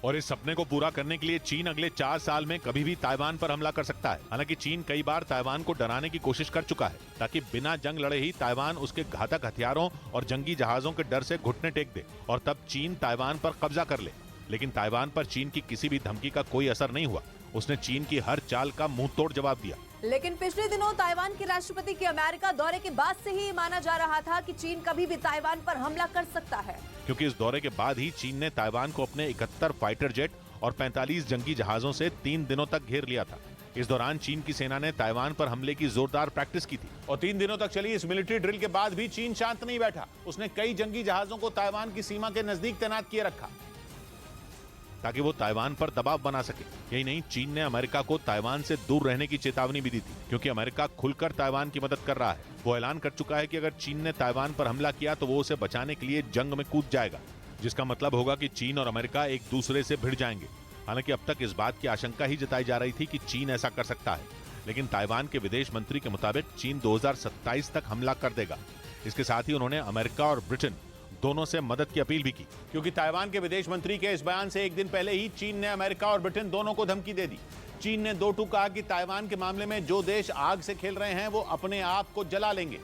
और इस सपने को पूरा करने के लिए चीन अगले 4 साल में कभी भी ताइवान पर हमला कर सकता है। हालांकि चीन कई बार ताइवान को डराने की कोशिश कर चुका है, ताकि बिना जंग लड़े ही ताइवान उसके घातक हथियारों और जंगी जहाजों के डर से घुटने टेक दे और तब चीन ताइवान पर कब्जा कर ले। लेकिन ताइवान पर चीन की किसी भी धमकी का कोई असर नहीं हुआ। उसने चीन की हर चाल का मुंहतोड़ जवाब दिया। लेकिन पिछले दिनों ताइवान के राष्ट्रपति के अमेरिका दौरे के बाद से ही माना जा रहा था कि चीन कभी भी ताइवान पर हमला कर सकता है, क्योंकि इस दौरे के बाद ही चीन ने ताइवान को अपने 71 फाइटर जेट और 45 जंगी जहाजों से 3 दिनों तक घेर लिया था। इस दौरान चीन की सेना ने ताइवान पर हमले की जोरदार प्रैक्टिस की थी और 3 दिनों तक चली इस मिलिट्री ड्रिल के बाद भी चीन शांत नहीं बैठा। उसने कई जंगी जहाजों को ताइवान की सीमा के नजदीक तैनात किए रखा ताकि वो ताइवान पर दबाव बना सके। यही नहीं, चीन ने अमेरिका को ताइवान से दूर रहने की चेतावनी भी दी थी, क्योंकि अमेरिका खुलकर ताइवान की मदद कर रहा है। वो ऐलान कर चुका है कि अगर चीन ने ताइवान पर हमला किया तो वो उसे बचाने के लिए जंग में कूद जाएगा, जिसका मतलब होगा कि चीन और अमेरिका एक दूसरे से भिड़ जाएंगे। हालांकि अब तक इस बात की आशंका ही जताई जा रही थी कि चीन ऐसा कर सकता है, लेकिन ताइवान के विदेश मंत्री के मुताबिक चीन 2027 तक हमला कर देगा। इसके साथ ही उन्होंने अमेरिका और ब्रिटेन दोनों से मदद की अपील भी की, क्योंकि ताइवान के विदेश मंत्री के इस बयान से एक दिन पहले ही चीन ने अमेरिका और ब्रिटेन दोनों को धमकी दे दी। चीन ने दो टूक कहा कि ताइवान के मामले में जो देश आग से खेल रहे हैं वो अपने आप को जला लेंगे।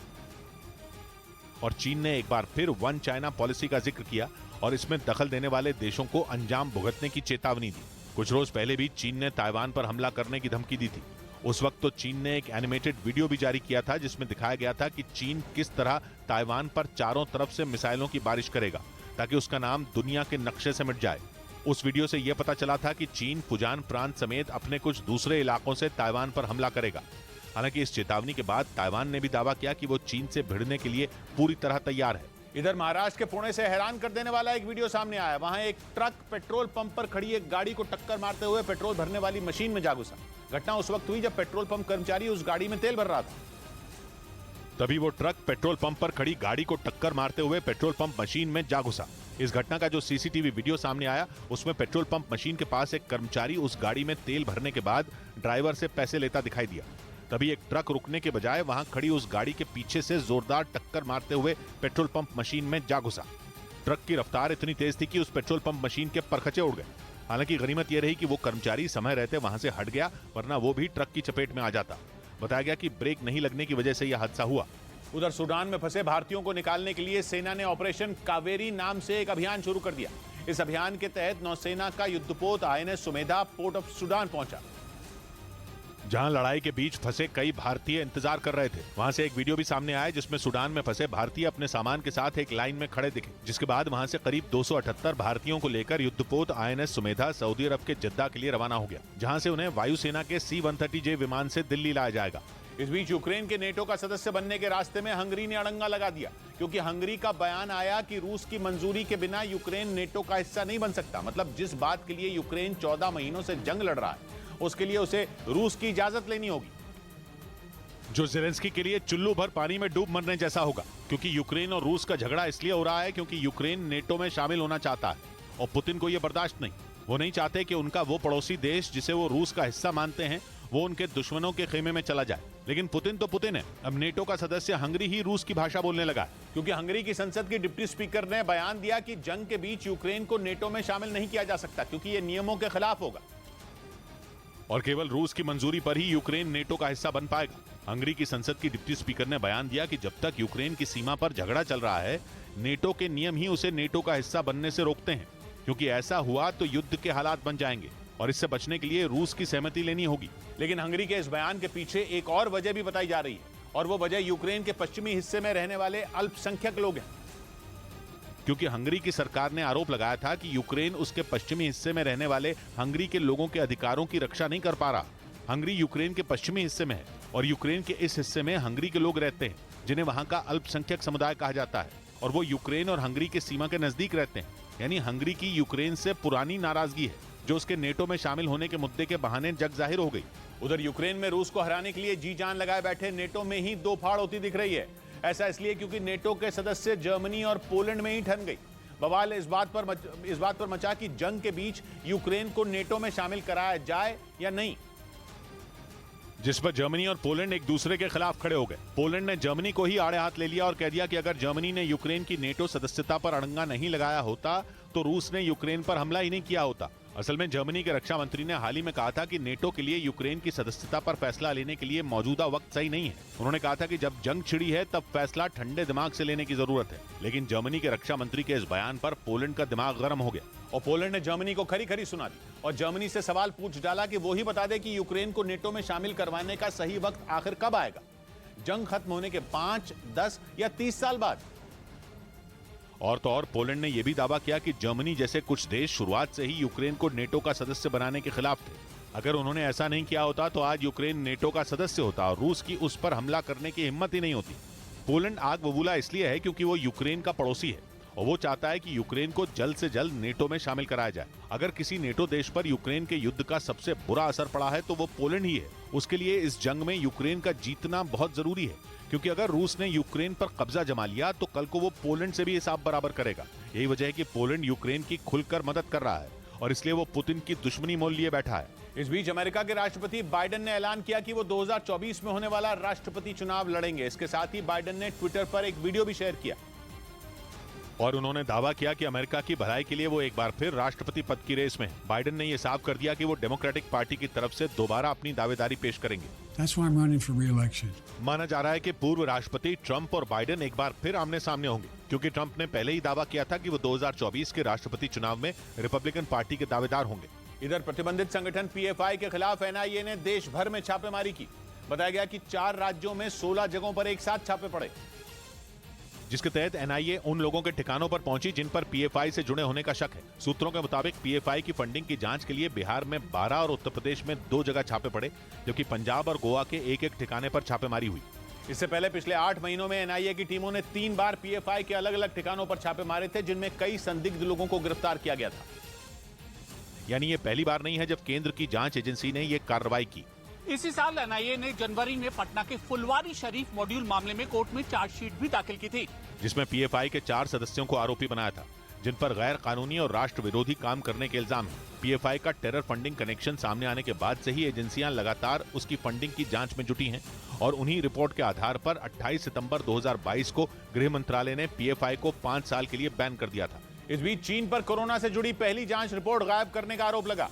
और चीन ने एक बार फिर वन चाइना पॉलिसी का जिक्र किया और इसमें दखल देने वाले देशों को अंजाम भुगतने की चेतावनी दी। कुछ रोज पहले भी चीन ने ताइवान पर हमला करने की धमकी दी थी। उस वक्त तो चीन ने एक एनिमेटेड वीडियो भी जारी किया था, जिसमें दिखाया गया था कि चीन किस तरह ताइवान पर चारों तरफ से मिसाइलों की बारिश करेगा ताकि उसका नाम दुनिया के नक्शे से मिट जाए। उस वीडियो से यह पता चला था कि चीन फुजान प्रांत समेत अपने कुछ दूसरे इलाकों से ताइवान पर हमला करेगा। हालांकि इस चेतावनी के बाद ताइवान ने भी दावा किया कि वो चीन से भिड़ने के लिए पूरी तरह तैयार है। इधर महाराष्ट्र के पुणे से हैरान कर देने वाला एक वीडियो सामने आया। वहां एक ट्रक पेट्रोल पंप पर खड़ी एक गाड़ी को टक्कर मारते हुए पेट्रोल भरने वाली मशीन में जा घुसा। घटना उस वक्त हुई जब पेट्रोल पंप कर्मचारी उस गाड़ी में तेल भर रहा था। तभी वो ट्रक पेट्रोल पंप पर खड़ी गाड़ी को टक्कर मारते हुए पेट्रोल पंप मशीन में जा घुसा। इस घटना का जो सीसीटीवी वीडियो सामने आया उसमें पेट्रोल पंप मशीन के पास एक कर्मचारी उस गाड़ी में तेल भरने के बाद ड्राइवर से पैसे लेता दिखाई दिया। तभी एक ट्रक रुकने के बजाय वहां खड़ी उस गाड़ी के पीछे से जोरदार टक्कर मारते हुए पेट्रोल पंप मशीन में जा घुसा। ट्रक की रफ्तार इतनी तेज थी कि उस पेट्रोल पंप मशीन के परखचे उड़ गए। हालांकि गनीमत यह रही कि वो कर्मचारी समय रहते वहां से हट गया, वरना वो भी ट्रक की चपेट में आ जाता। बताया गया कि ब्रेक नहीं लगने की वजह से यह हादसा हुआ। उधर सूडान में फंसे भारतीयों को निकालने के लिए सेना ने ऑपरेशन कावेरी नाम से एक अभियान शुरू कर दिया। इस अभियान के तहत नौसेना का युद्धपोत INS Sumedha port of Sudan पहुंचा। जहां लड़ाई के बीच फंसे कई भारतीय इंतजार कर रहे थे। वहां से एक वीडियो भी सामने आया जिसमें सूडान में फंसे भारतीय अपने सामान के साथ एक लाइन में खड़े दिखे, जिसके बाद वहां से करीब 278 भारतीयों को लेकर युद्धपोत INS सुमेधा सऊदी अरब के जद्दा के लिए रवाना हो गया, जहां से उन्हें वायुसेना के C-130J विमान से दिल्ली लाया जाएगा। इस बीच यूक्रेन के नेटो का सदस्य बनने के रास्ते में हंगरी ने अड़ंगा लगा दिया, क्योंकि हंगरी का बयान आया कि रूस की मंजूरी के बिना यूक्रेन नेटो का हिस्सा नहीं बन सकता। मतलब जिस बात के लिए यूक्रेन 14 महीनों से जंग लड़ रहा है, उसके लिए उसे रूस की इजाजत लेनी होगी, जो ज़ेलेंस्की के लिए चुल्लू भर पानी में डूब मरने जैसा होगा। क्योंकि यूक्रेन और रूस का झगड़ा इसलिए हो रहा है क्योंकि यूक्रेन नेटो में शामिल होना चाहता है और पुतिन को यह बर्दाश्त नहीं। वो नहीं चाहते कि उनका वो पड़ोसी देश जिसे वो रूस का हिस्सा मानते हैं वो उनके दुश्मनों के खेमे में चला जाए। लेकिन पुतिन तो पुतिन है। अब नेटो का सदस्य हंगरी ही रूस की भाषा बोलने लगा है, क्योंकि हंगरी की संसद की डिप्टी स्पीकर ने बयान दिया कि जंग के बीच यूक्रेन को नेटो में शामिल नहीं किया जा सकता, क्योंकि ये नियमों के खिलाफ होगा और केवल रूस की मंजूरी पर ही यूक्रेन नेटो का हिस्सा बन पाएगा। हंगरी की संसद की डिप्टी स्पीकर ने बयान दिया कि जब तक यूक्रेन की सीमा पर झगड़ा चल रहा है, नेटो के नियम ही उसे नेटो का हिस्सा बनने से रोकते हैं, क्योंकि ऐसा हुआ तो युद्ध के हालात बन जाएंगे और इससे बचने के लिए रूस की सहमति लेनी होगी। लेकिन हंगरी के इस बयान के पीछे एक और वजह भी बताई जा रही है, और वो वजह यूक्रेन के पश्चिमी हिस्से में रहने वाले अल्पसंख्यक लोग हैं। क्योंकि हंगरी की सरकार ने आरोप लगाया था कि यूक्रेन उसके पश्चिमी हिस्से में रहने वाले हंगरी के लोगों के अधिकारों की रक्षा नहीं कर पा रहा। हंगरी यूक्रेन के पश्चिमी हिस्से में है और यूक्रेन के इस हिस्से में हंगरी के लोग रहते हैं, जिन्हें वहां का अल्पसंख्यक समुदाय कहा जाता है, और वो यूक्रेन और हंगरी के सीमा के नजदीक रहते हैं। यानी हंगरी की यूक्रेन से पुरानी नाराजगी है, जो उसके नेटो में शामिल होने के मुद्दे के बहाने जग जाहिर हो गई। उधर यूक्रेन में रूस को हराने के लिए जी जान लगाए बैठे नेटो में ही दो फाड़ होती दिख रही है। ऐसा इसलिए क्योंकि नेटो के सदस्य जर्मनी और पोलैंड में ही ठन गई। बवाल इस बात पर मचा कि जंग के बीच यूक्रेन को नेटो में शामिल कराया जाए या नहीं, जिस पर जर्मनी और पोलैंड एक दूसरे के खिलाफ खड़े हो गए। पोलैंड ने जर्मनी को ही आड़े हाथ ले लिया और कह दिया कि अगर जर्मनी ने यूक्रेन की नेटो सदस्यता पर अड़ंगा नहीं लगाया होता तो रूस ने यूक्रेन पर हमला ही नहीं किया होता। असल में जर्मनी के रक्षा मंत्री ने हाल ही में कहा था कि नेटो के लिए यूक्रेन की सदस्यता पर फैसला लेने के लिए मौजूदा वक्त सही नहीं है। उन्होंने कहा था कि जब जंग छिड़ी है तब फैसला ठंडे दिमाग से लेने की जरूरत है। लेकिन जर्मनी के रक्षा मंत्री के इस बयान पर पोलैंड का दिमाग गर्म हो गया और पोलैंड ने जर्मनी को खरी खरी सुना दी और जर्मनी से सवाल पूछ डाला कि वो ही बता दे कि यूक्रेन को नेटो में शामिल करवाने का सही वक्त आखिर कब आएगा, जंग खत्म होने के 5, 10 या 30 साल बाद। और तो और पोलैंड ने यह भी दावा किया कि जर्मनी जैसे कुछ देश शुरुआत से ही यूक्रेन को नेटो का सदस्य बनाने के खिलाफ थे। अगर उन्होंने ऐसा नहीं किया होता तो आज यूक्रेन नेटो का सदस्य होता और रूस की उस पर हमला करने की हिम्मत ही नहीं होती। पोलैंड आग बबूला इसलिए है क्योंकि वो यूक्रेन का पड़ोसी है और वो चाहता है कि यूक्रेन को जल्द से जल्द नेटो में शामिल कराया जाए। अगर किसी नेटो देश पर यूक्रेन के युद्ध का सबसे बुरा असर पड़ा है तो वो पोलैंड ही है। उसके लिए इस जंग में यूक्रेन का जीतना बहुत जरूरी है, क्योंकि अगर रूस ने यूक्रेन पर कब्जा जमा लिया तो कल को वो पोलैंड से भी हिसाब बराबर करेगा। यही वजह है कि पोलैंड यूक्रेन की खुलकर मदद कर रहा है और इसलिए वो पुतिन की दुश्मनी मोल लिए बैठा है। इस बीच अमेरिका के राष्ट्रपति बाइडेन ने ऐलान किया कि वो 2024 में होने वाला राष्ट्रपति चुनाव लड़ेंगे। इसके साथ ही बाइडेन ने ट्विटर पर एक वीडियो भी शेयर किया और उन्होंने दावा किया कि अमेरिका की भलाई के लिए वो एक बार फिर राष्ट्रपति पद की रेस में। बाइडेन ने यह साफ कर दिया कि वो डेमोक्रेटिक पार्टी की तरफ से दोबारा अपनी दावेदारी पेश करेंगे। That's why I'm running for re-election. माना जा रहा है कि पूर्व राष्ट्रपति ट्रंप और बाइडेन एक बार फिर आमने सामने होंगे, क्योंकि ट्रंप ने पहले ही दावा किया था कि वो 2024 के राष्ट्रपति चुनाव में रिपब्लिकन पार्टी के दावेदार होंगे। इधर प्रतिबंधित संगठन PFI के खिलाफ NIA ने देश भर में छापेमारी की। बताया गया कि 4 राज्यों में 16 जगहों पर एक साथ छापे पड़े, जिसके तहत NIA उन लोगों के ठिकानों पर पहुंची जिन पर PFI से जुड़े होने का शक है। सूत्रों के मुताबिक PFI की फंडिंग की जांच के लिए बिहार में 12 और उत्तर प्रदेश में 2 जगह छापे पड़े, जबकि पंजाब और गोवा के एक ठिकाने पर छापेमारी हुई। इससे पहले पिछले 8 महीनों में NIA की टीमों ने 3 बार PFI के अलग अलग ठिकानों पर छापे मारे थे, जिनमें कई संदिग्ध लोगों को गिरफ्तार किया गया था। यानी ये पहली बार नहीं है जब केंद्र की जांच एजेंसी ने ये कार्रवाई की। इसी साल NIA ने जनवरी में पटना के फुलवारी शरीफ मॉड्यूल मामले में कोर्ट में चार्जशीट भी दाखिल की थी, जिसमें PFI के 4 सदस्यों को आरोपी बनाया था, जिन पर गैर कानूनी और राष्ट्र विरोधी काम करने के इल्जाम है। PFI का टेरर फंडिंग कनेक्शन सामने आने के बाद से ही एजेंसियां लगातार उसकी फंडिंग की जांच में जुटी हैं और उन्हीं रिपोर्ट के आधार पर 28 सितंबर 2022 को गृह मंत्रालय ने PFI को 5 साल के लिए बैन कर दिया था। इस बीच चीन पर कोरोना से जुड़ी पहली जांच रिपोर्ट गायब करने का आरोप लगा।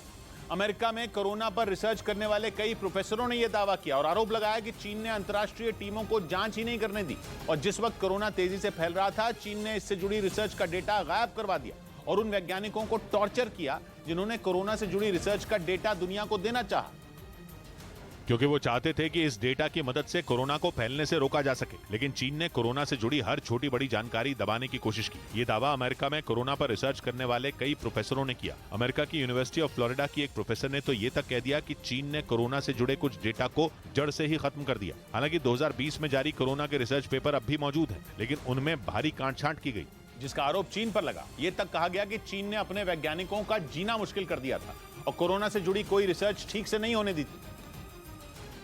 अमेरिका में कोरोना पर रिसर्च करने वाले कई प्रोफेसरों ने यह दावा किया और आरोप लगाया कि चीन ने अंतर्राष्ट्रीय टीमों को जांच ही नहीं करने दी और जिस वक्त कोरोना तेजी से फैल रहा था, चीन ने इससे जुड़ी रिसर्च का डेटा गायब करवा दिया और उन वैज्ञानिकों को टॉर्चर किया जिन्होंने कोरोना से जुड़ी रिसर्च का डेटा दुनिया को देना चाहा। क्योंकि वो चाहते थे कि इस डेटा की मदद से कोरोना को फैलने से रोका जा सके। लेकिन चीन ने कोरोना से जुड़ी हर छोटी बड़ी जानकारी दबाने की कोशिश की। ये दावा अमेरिका में कोरोना पर रिसर्च करने वाले कई प्रोफेसरों ने किया। अमेरिका की यूनिवर्सिटी ऑफ फ्लोरिडा की एक प्रोफेसर ने तो ये तक कह दिया कि चीन ने कोरोना से जुड़े कुछ डेटा को जड़ से ही खत्म कर दिया। हालांकि 2020 में जारी कोरोना के रिसर्च पेपर अब भी मौजूद हैं, लेकिन उनमें भारी कांट-छांट की गई, जिसका आरोप चीन पर लगा। ये तक कहा गया कि चीन ने अपने वैज्ञानिकों का जीना मुश्किल कर दिया था और कोरोना से जुड़ी कोई रिसर्च ठीक से नहीं होने दी थी।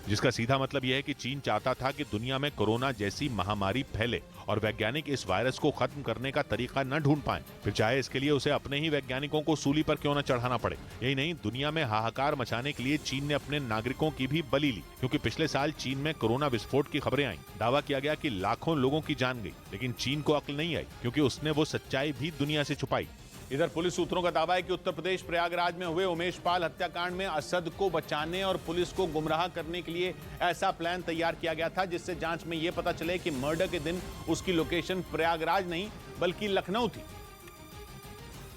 जिसका सीधा मतलब यह है कि चीन चाहता था कि दुनिया में कोरोना जैसी महामारी फैले और वैज्ञानिक इस वायरस को खत्म करने का तरीका न ढूंढ पाएं, फिर चाहे इसके लिए उसे अपने ही वैज्ञानिकों को सूली पर क्यों न चढ़ाना पड़े। यही नहीं, दुनिया में हाहाकार मचाने के लिए चीन ने अपने नागरिकों की भी बलि ली, क्योंकि पिछले साल चीन में कोरोना विस्फोट की खबरें आईं। दावा किया गया कि लाखों लोगों की जान गई, लेकिन चीन को अक्ल नहीं आई, क्योंकि उसने वो सच्चाई भी दुनिया से छुपाई। इधर पुलिस सूत्रों का दावा है कि उत्तर प्रदेश प्रयागराज में हुए उमेश पाल हत्याकांड में असद को बचाने और पुलिस को गुमराह करने के लिए ऐसा प्लान तैयार किया गया था, जिससे जांच में यह पता चले कि मर्डर के दिन उसकी लोकेशन प्रयागराज नहीं बल्कि लखनऊ थी।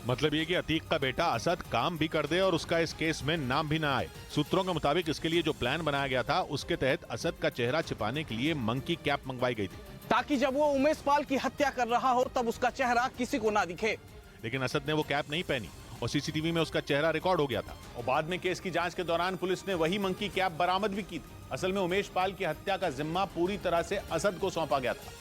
मतलब ये कि अतीक का बेटा असद काम भी कर दे और उसका इस केस में नाम भी ना आए। सूत्रों के मुताबिक इसके लिए जो प्लान बनाया गया था, उसके तहत असद का चेहरा छिपाने के लिए मंकी कैप मंगवाई गई थी, ताकि जब वो उमेश पाल की हत्या कर रहा हो तब उसका चेहरा किसी को ना दिखे। लेकिन असद ने वो कैप नहीं पहनी और सीसीटीवी में उसका चेहरा रिकॉर्ड हो गया था। और बाद में केस की जांच के दौरान पुलिस ने वही मंकी कैप बरामद भी की थी। असल में उमेश पाल की हत्या का जिम्मा पूरी तरह से असद को सौंपा गया था।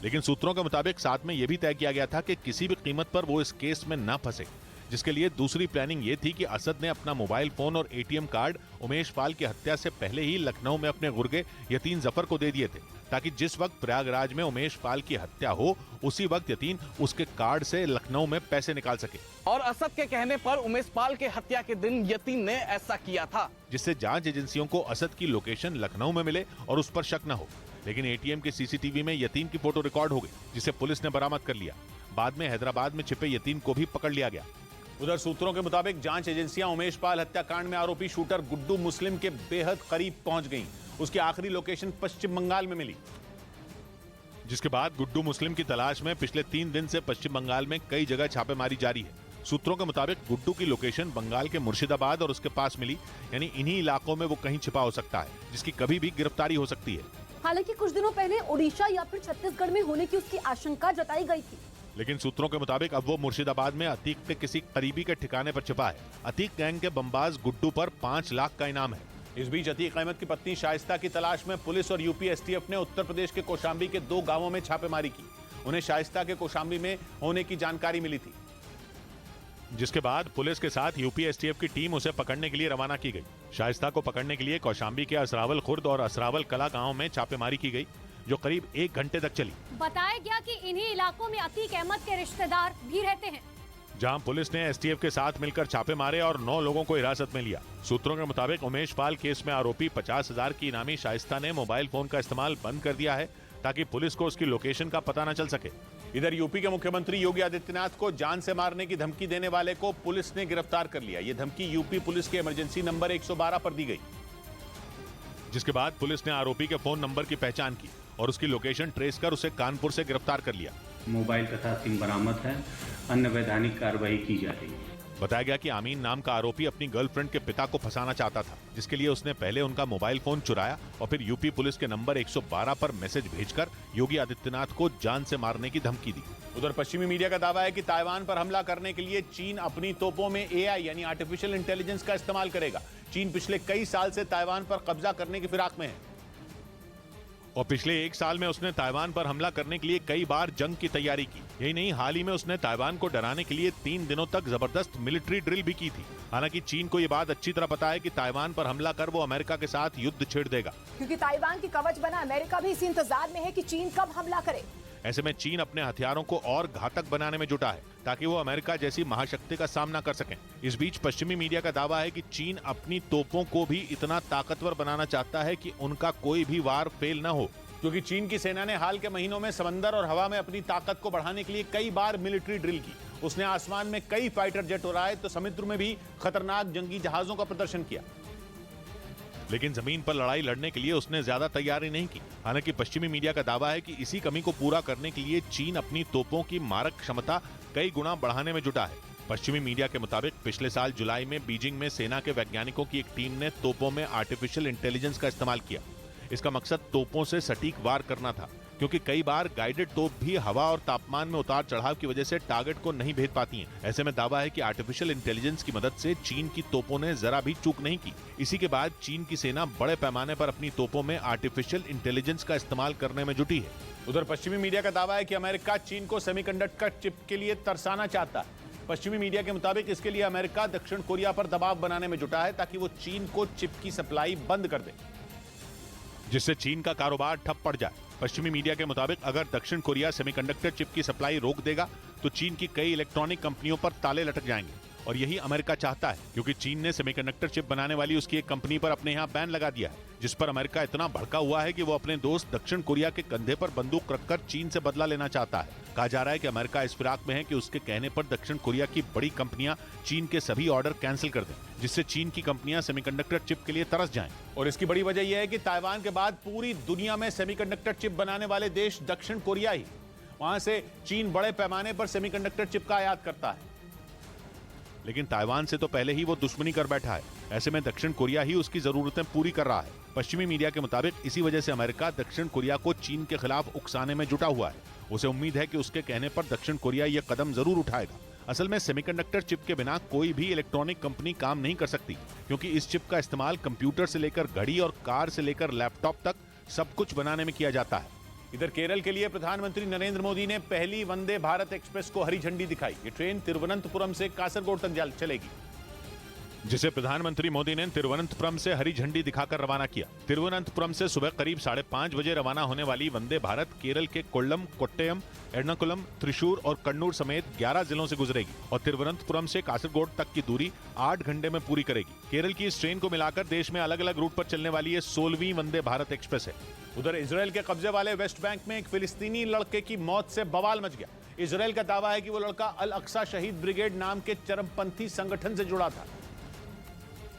लेकिन सूत्रों के मुताबिक साथ में यह भी तय किया गया था कि किसी भी कीमत पर वो इस केस में ना फंसे, जिसके लिए दूसरी प्लानिंग ये थी कि असद ने अपना मोबाइल फोन और एटीएम कार्ड उमेश पाल की हत्या से पहले ही लखनऊ में अपने गुर्गे यतीन जफर को दे दिए थे, ताकि जिस वक्त प्रयागराज में उमेश पाल की हत्या हो, उसी वक्त यतीन उसके कार्ड से लखनऊ में पैसे निकाल सके। और असद के कहने पर उमेश पाल के हत्या के दिन यतीन ने ऐसा किया था, जिससे जांच एजेंसियों को असद की लोकेशन लखनऊ में मिले और उस पर शक न हो। लेकिन एटीएम के सीसीटीवी में यतीन की फोटो रिकॉर्ड हो गई, जिसे पुलिस ने बरामद कर लिया। बाद में हैदराबाद में छिपे यतीन को भी पकड़ लिया गया। उधर सूत्रों के मुताबिक जांच एजेंसियां उमेश पाल हत्याकांड में आरोपी शूटर गुड्डू मुस्लिम के बेहद करीब पहुंच गईं। उसकी आखिरी लोकेशन पश्चिम बंगाल में मिली, जिसके बाद गुड्डू मुस्लिम की तलाश में पिछले 3 दिन से पश्चिम बंगाल में कई जगह छापेमारी जारी है। सूत्रों के मुताबिक गुड्डू की लोकेशन बंगाल के मुर्शिदाबाद और उसके पास मिली, यानी इन्हीं इलाकों में वो कहीं छिपा हो सकता है, जिसकी कभी भी गिरफ्तारी हो सकती है। हालांकि कुछ दिनों पहले ओडिशा या फिर छत्तीसगढ़ में होने की उसकी आशंका जताई गई थी। लेकिन सूत्रों के मुताबिक अब वो मुर्शिदाबाद में अतीक के किसी करीबी के ठिकाने पर छिपा है। अतीक गैंग के बमबाज गुड्डू पर 5 लाख का इनाम है। इस बीच अतीक अहमद की पत्नी शाइस्ता की तलाश में पुलिस और यूपी एसटीएफ ने उत्तर प्रदेश के कौशाम्बी के 2 गांवों में छापेमारी की। उन्हें शाइस्ता के कौशाम्बी में होने की जानकारी मिली थी, जिसके बाद पुलिस के साथ यूपी एसटीएफ की टीम उसे पकड़ने के लिए रवाना की गई। शाइस्ता को पकड़ने के लिए कौशाम्बी के असरावल खुर्द और असरावल कला गांव में छापेमारी की गई, जो करीब 1 घंटे तक चली। बताया गया कि इन्हीं इलाकों में अतीक अहमद के रिश्तेदार भी रहते हैं, जहां पुलिस ने एसटीएफ के साथ मिलकर छापे मारे और 9 लोगों को हिरासत में लिया। सूत्रों के मुताबिक उमेश पाल केस में आरोपी 50,000 की इनामी शाइस्ता ने मोबाइल फोन का इस्तेमाल बंद कर दिया है, ताकि पुलिस को उसकी लोकेशन का पता न चल सके। इधर यूपी के मुख्यमंत्री योगी आदित्यनाथ को जान से मारने की धमकी देने वाले को पुलिस ने गिरफ्तार कर लिया। ये धमकी यूपी पुलिस के इमरजेंसी नंबर 112 पर दी गई, जिसके बाद पुलिस ने आरोपी के फोन नंबर की पहचान की और उसकी लोकेशन ट्रेस कर उसे कानपुर से गिरफ्तार कर लिया। मोबाइल तथा सिम बरामद है, अन्य वैधानिक कार्रवाई की जा रही है। बताया गया कि आमीन नाम का आरोपी अपनी गर्लफ्रेंड के पिता को फंसाना चाहता था, जिसके लिए उसने पहले उनका मोबाइल फोन चुराया और फिर यूपी पुलिस के नंबर 112 पर मैसेज भेजकर योगी आदित्यनाथ को जान से मारने की धमकी दी। उधर पश्चिमी मीडिया का दावा है कि ताइवान पर हमला करने के लिए चीन अपनी तोपों में एआई यानी आर्टिफिशियल इंटेलिजेंस का इस्तेमाल करेगा। चीन पिछले कई साल से ताइवान पर कब्जा करने की फिराक में है और पिछले 1 साल में उसने ताइवान पर हमला करने के लिए कई बार जंग की तैयारी की। यही नहीं, हाल ही में उसने ताइवान को डराने के लिए 3 दिनों तक जबरदस्त मिलिट्री ड्रिल भी की थी। हालांकि चीन को यह बात अच्छी तरह पता है कि ताइवान पर हमला कर वो अमेरिका के साथ युद्ध छेड़ देगा, क्योंकि ताइवान की कवच बना अमेरिका भी इसी इंतजार में है कि चीन कब हमला करे। ऐसे में चीन अपने हथियारों को और घातक बनाने में जुटा है, ताकि वो अमेरिका जैसी महाशक्ति का सामना कर सकें। इस बीच पश्चिमी मीडिया का दावा है कि चीन अपनी तोपों को भी इतना ताकतवर बनाना चाहता है कि उनका कोई भी वार फेल न हो, क्योंकि चीन की सेना ने हाल के महीनों में समंदर और हवा में अपनी ताकत को बढ़ाने के लिए कई बार मिलिट्री ड्रिल की। उसने आसमान में कई फाइटर जेट उड़ाए तो समुद्र में भी खतरनाक जंगी जहाजों का प्रदर्शन किया, लेकिन जमीन पर लड़ाई लड़ने के लिए उसने ज्यादा तैयारी नहीं की। हालांकि पश्चिमी मीडिया का दावा है कि इसी कमी को पूरा करने के लिए चीन अपनी तोपों की मारक क्षमता कई गुना बढ़ाने में जुटा है, पश्चिमी मीडिया के मुताबिक पिछले साल जुलाई में बीजिंग में सेना के वैज्ञानिकों की एक टीम ने तोपों में आर्टिफिशियल इंटेलिजेंस का इस्तेमाल किया। इसका मकसद तोपों से सटीक वार करना था, क्योंकि कई बार गाइडेड तोप भी हवा और तापमान में उतार चढ़ाव की वजह से टारगेट को नहीं भेद पाती हैं। ऐसे में दावा है कि आर्टिफिशियल इंटेलिजेंस की मदद से चीन की तोपों ने जरा भी चूक नहीं की। इसी के बाद चीन की सेना बड़े पैमाने पर अपनी तोपों में आर्टिफिशियल इंटेलिजेंस का इस्तेमाल करने में जुटी है। उधर पश्चिमी मीडिया का दावा है कि अमेरिका चीन को सेमीकंडक्टर चिप के लिए तरसाना चाहता है। पश्चिमी मीडिया के मुताबिक इसके लिए अमेरिका दक्षिण कोरिया पर दबाव बनाने में जुटा है, ताकि वो चीन को चिप की सप्लाई बंद कर दे, जिससे चीन का कारोबार ठप पड़ जाए। पश्चिमी मीडिया के मुताबिक अगर दक्षिण कोरिया सेमीकंडक्टर चिप की सप्लाई रोक देगा तो चीन की कई इलेक्ट्रॉनिक कंपनियों पर ताले लटक जाएंगे, और यही अमेरिका चाहता है, क्योंकि चीन ने सेमीकंडक्टर चिप बनाने वाली उसकी एक कंपनी पर अपने यहाँ बैन लगा दिया है, जिस पर अमेरिका इतना भड़का हुआ है कि वो अपने दोस्त दक्षिण कोरिया के कंधे पर बंदूक रखकर चीन से बदला लेना चाहता है। कहा जा रहा है कि अमेरिका इस फिराक में है कि उसके कहने पर दक्षिण कोरिया की बड़ी कंपनियां चीन के सभी ऑर्डर कैंसिल कर दें, जिससे चीन की कंपनियां सेमीकंडक्टर चिप के लिए तरस जाएं। और इसकी बड़ी वजह यह है कि ताइवान के बाद पूरी दुनिया में सेमीकंडक्टर चिप बनाने वाले देश दक्षिण कोरिया ही। वहां से चीन बड़े पैमाने पर सेमीकंडक्टर चिप का आयात करता है, लेकिन ताइवान से तो पहले ही वो दुश्मनी कर बैठा है। ऐसे में दक्षिण कोरिया ही उसकी जरूरतें पूरी कर रहा है। पश्चिमी मीडिया के मुताबिक इसी वजह से अमेरिका दक्षिण कोरिया को चीन के खिलाफ उकसाने में जुटा हुआ है। उसे उम्मीद है कि उसके कहने पर दक्षिण कोरिया ये कदम जरूर उठाएगा। असल में सेमीकंडक्टर चिप के बिना कोई भी इलेक्ट्रॉनिक कंपनी काम नहीं कर सकती, क्योंकि इस चिप का इस्तेमाल कंप्यूटर से लेकर घड़ी और कार से लेकर लैपटॉप तक सब कुछ बनाने में किया जाता है। इधर केरल के लिए प्रधानमंत्री नरेंद्र मोदी ने पहली वंदे भारत एक्सप्रेस को हरी झंडी दिखाई। ये ट्रेन तिरुवनंतपुरम से कासरगोड तक चलेगी, जिसे प्रधानमंत्री मोदी ने तिरुवनंतपुरम से हरी झंडी दिखाकर रवाना किया। तिरुवनंतपुरम से सुबह करीब 5:30 बजे रवाना होने वाली वंदे भारत केरल के कोल्लम, कोट्टयम, एर्नाकुलम, त्रिशूर और कन्नूर समेत 11 जिलों से गुजरेगी और तिरुवनंतपुरम से कासरगोड तक की दूरी 8 घंटे में पूरी करेगी। केरल की इस ट्रेन को मिलाकर देश में अलग अलग रूट पर चलने वाली ये 16वीं वंदे भारत एक्सप्रेस है। उधर इजराइल के कब्जे वाले वेस्ट बैंक में एक फिलिस्तीनी लड़के की मौत से बवाल मच गया। इजराइल का दावा है कि वो लड़का अल अक्सा शहीद ब्रिगेड नाम के चरमपंथी संगठन से जुड़ा था,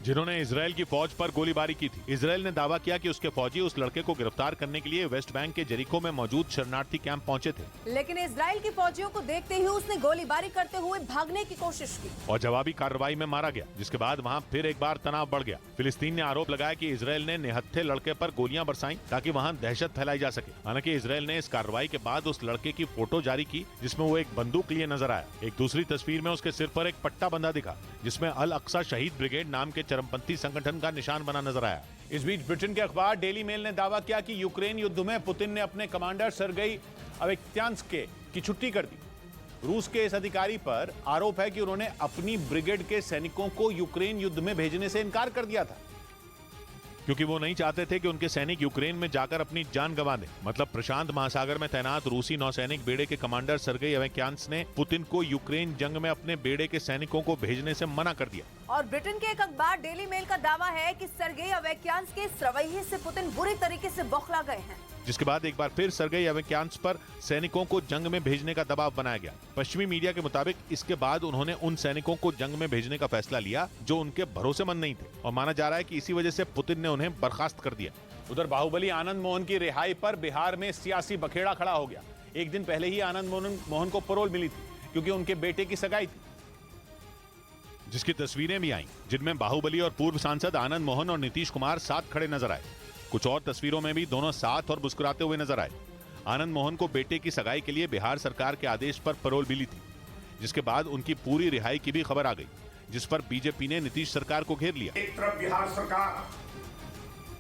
जिन्होंने इजराइल की फौज पर गोलीबारी की थी। इजराइल ने दावा किया कि उसके फौजी उस लड़के को गिरफ्तार करने के लिए वेस्ट बैंक के जेरिको में मौजूद शरणार्थी कैंप पहुंचे थे, लेकिन इजराइल की फौजियों को देखते ही उसने गोलीबारी करते हुए भागने की कोशिश की और जवाबी कार्रवाई में मारा गया, जिसके बाद वहां फिर एक बार तनाव बढ़ गया। फिलिस्तीन ने आरोप लगाया कि इजराइल ने निहत्थे लड़के पर गोलियां बरसाई ताकि वहां दहशत फैलाई जा सके। हालांकि इजराइल ने इस कार्रवाई के बाद उस लड़के की फोटो जारी की, जिसमें वो एक बंदूक लिए नजर आया। एक दूसरी तस्वीर में उसके सिर पर एक पट्टा बंधा दिखा, जिसमें अल अक्सा शहीद ब्रिगेड नाम के चरमपंथी संगठन का निशान बना नजर आया। इस बीच ब्रिटेन के अखबार डेली मेल ने दावा किया कि यूक्रेन युद्ध में पुतिन ने अपने कमांडर सर्गेई अवेक्त्यान्स्की की छुट्टी कर दी। रूस के इस अधिकारी पर आरोप है कि उन्होंने अपनी ब्रिगेड के सैनिकों को यूक्रेन युद्ध में भेजने से इनकार कर दिया था, क्योंकि वो नहीं चाहते थे कि उनके सैनिक यूक्रेन में जाकर अपनी जान गंवा दें। मतलब प्रशांत महासागर में तैनात रूसी नौसैनिक बेड़े के कमांडर सर्गेई अवेक्त्यान्स्की ने पुतिन को यूक्रेन जंग में अपने बेड़े के सैनिकों को भेजने से मना कर दिया। और ब्रिटेन के एक अखबार डेली मेल का दावा है कि सर्गेई अवेक्त्यान्स्की के इस रवैये से पुतिन बुरी तरीके से बौखला गए हैं, जिसके बाद एक बार फिर सर्गेई अवेक्त्यान्स्की पर सैनिकों को जंग में भेजने का दबाव बनाया गया। पश्चिमी मीडिया के मुताबिक इसके बाद उन्होंने उन सैनिकों को जंग में भेजने का फैसला लिया जो उनके भरोसेमंद नहीं थे, और माना जा रहा है कि इसी वजह से पुतिन ने उन्हें बर्खास्त कर दिया। उधर बाहुबली आनंद मोहन की रिहाई पर बिहार में सियासी बखेड़ा खड़ा हो गया। एक दिन पहले ही आनंद मोहन को पैरोल मिली थी, क्योंकि उनके बेटे की सगाई थी, जिसकी तस्वीरें भी आईं, जिनमें बाहुबली और पूर्व सांसद आनंद मोहन और नीतीश कुमार साथ खड़े नजर आए। कुछ और तस्वीरों में भी दोनों साथ और मुस्कुराते हुए नजर आए। आनंद मोहन को बेटे की सगाई के लिए बिहार सरकार के आदेश पर पैरोल मिली थी, जिसके बाद उनकी पूरी रिहाई की भी खबर आ गई, जिस पर बीजेपी ने नीतीश सरकार को घेर लिया। एक तरफ बिहार सरकार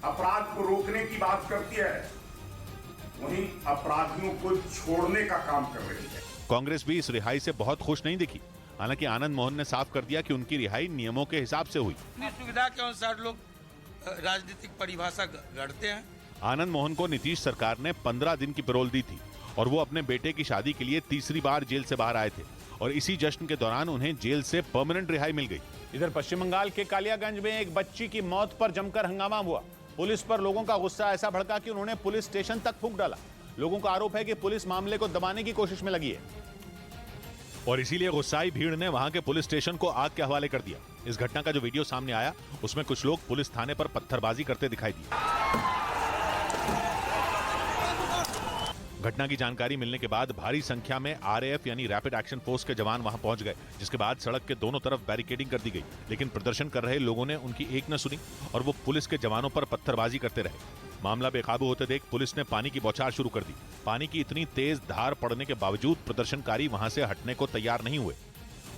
अपराध को रोकने की बात करती है, वहीं अपराधियों को छोड़ने का काम कर रही है। कांग्रेस भी इस रिहाई से बहुत खुश नहीं दिखी। हालांकि आनंद मोहन ने साफ कर दिया कि उनकी रिहाई नियमों के हिसाब से हुई। सुविधा के अनुसार लोग राजनीतिक परिभाषा गढ़ते हैं। आनंद मोहन को नीतीश सरकार ने 15 दिन की पैरोल दी थी और वो अपने बेटे की शादी के लिए तीसरी बार जेल से बाहर आए थे, और इसी जश्न के दौरान उन्हें जेल से परमानेंट रिहाई मिल गई। इधर पश्चिम बंगाल के कालियागंज में एक बच्ची की मौत पर जमकर हंगामा हुआ। पुलिस पर लोगों का गुस्सा ऐसा भड़का कि उन्होंने पुलिस स्टेशन तक फूंक डाला। लोगों का आरोप है कि पुलिस मामले को दबाने की कोशिश में लगी है, और इसीलिए गुस्साई भीड़ ने वहां के पुलिस स्टेशन को आग के हवाले कर दिया। इस घटना का जो वीडियो सामने आया, उसमें कुछ लोग पुलिस थाने पर पत्थरबाजी करते दिखाई दिए। घटना की जानकारी मिलने के बाद भारी संख्या में आरएएफ यानी रैपिड एक्शन फोर्स के जवान वहां पहुंच गए, जिसके बाद सड़क के दोनों तरफ बैरिकेडिंग कर दी गई। लेकिन प्रदर्शन कर रहे लोगों ने उनकी एक न सुनी और वो पुलिस के जवानों पर पत्थरबाजी करते रहे। मामला बेकाबू होते देख पुलिस ने पानी की बौछार शुरू कर दी। पानी की इतनी तेज धार पड़ने के बावजूद प्रदर्शनकारी वहां से हटने को तैयार नहीं हुए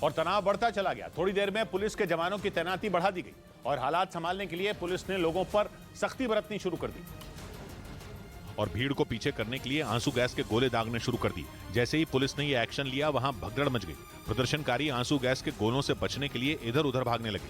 और तनाव बढ़ता चला गया। थोड़ी देर में पुलिस के जवानों की तैनाती बढ़ा दी गई और हालात संभालने के लिए पुलिस ने लोगों पर सख्ती बरतनी शुरू कर दी और भीड़ को पीछे करने के लिए आंसू गैस के गोले दागने शुरू कर दिए। जैसे ही पुलिस ने ये एक्शन लिया, वहां भगदड़ मच गई। प्रदर्शनकारी आंसू गैस के गोलों से बचने के लिए इधर उधर भागने लगे।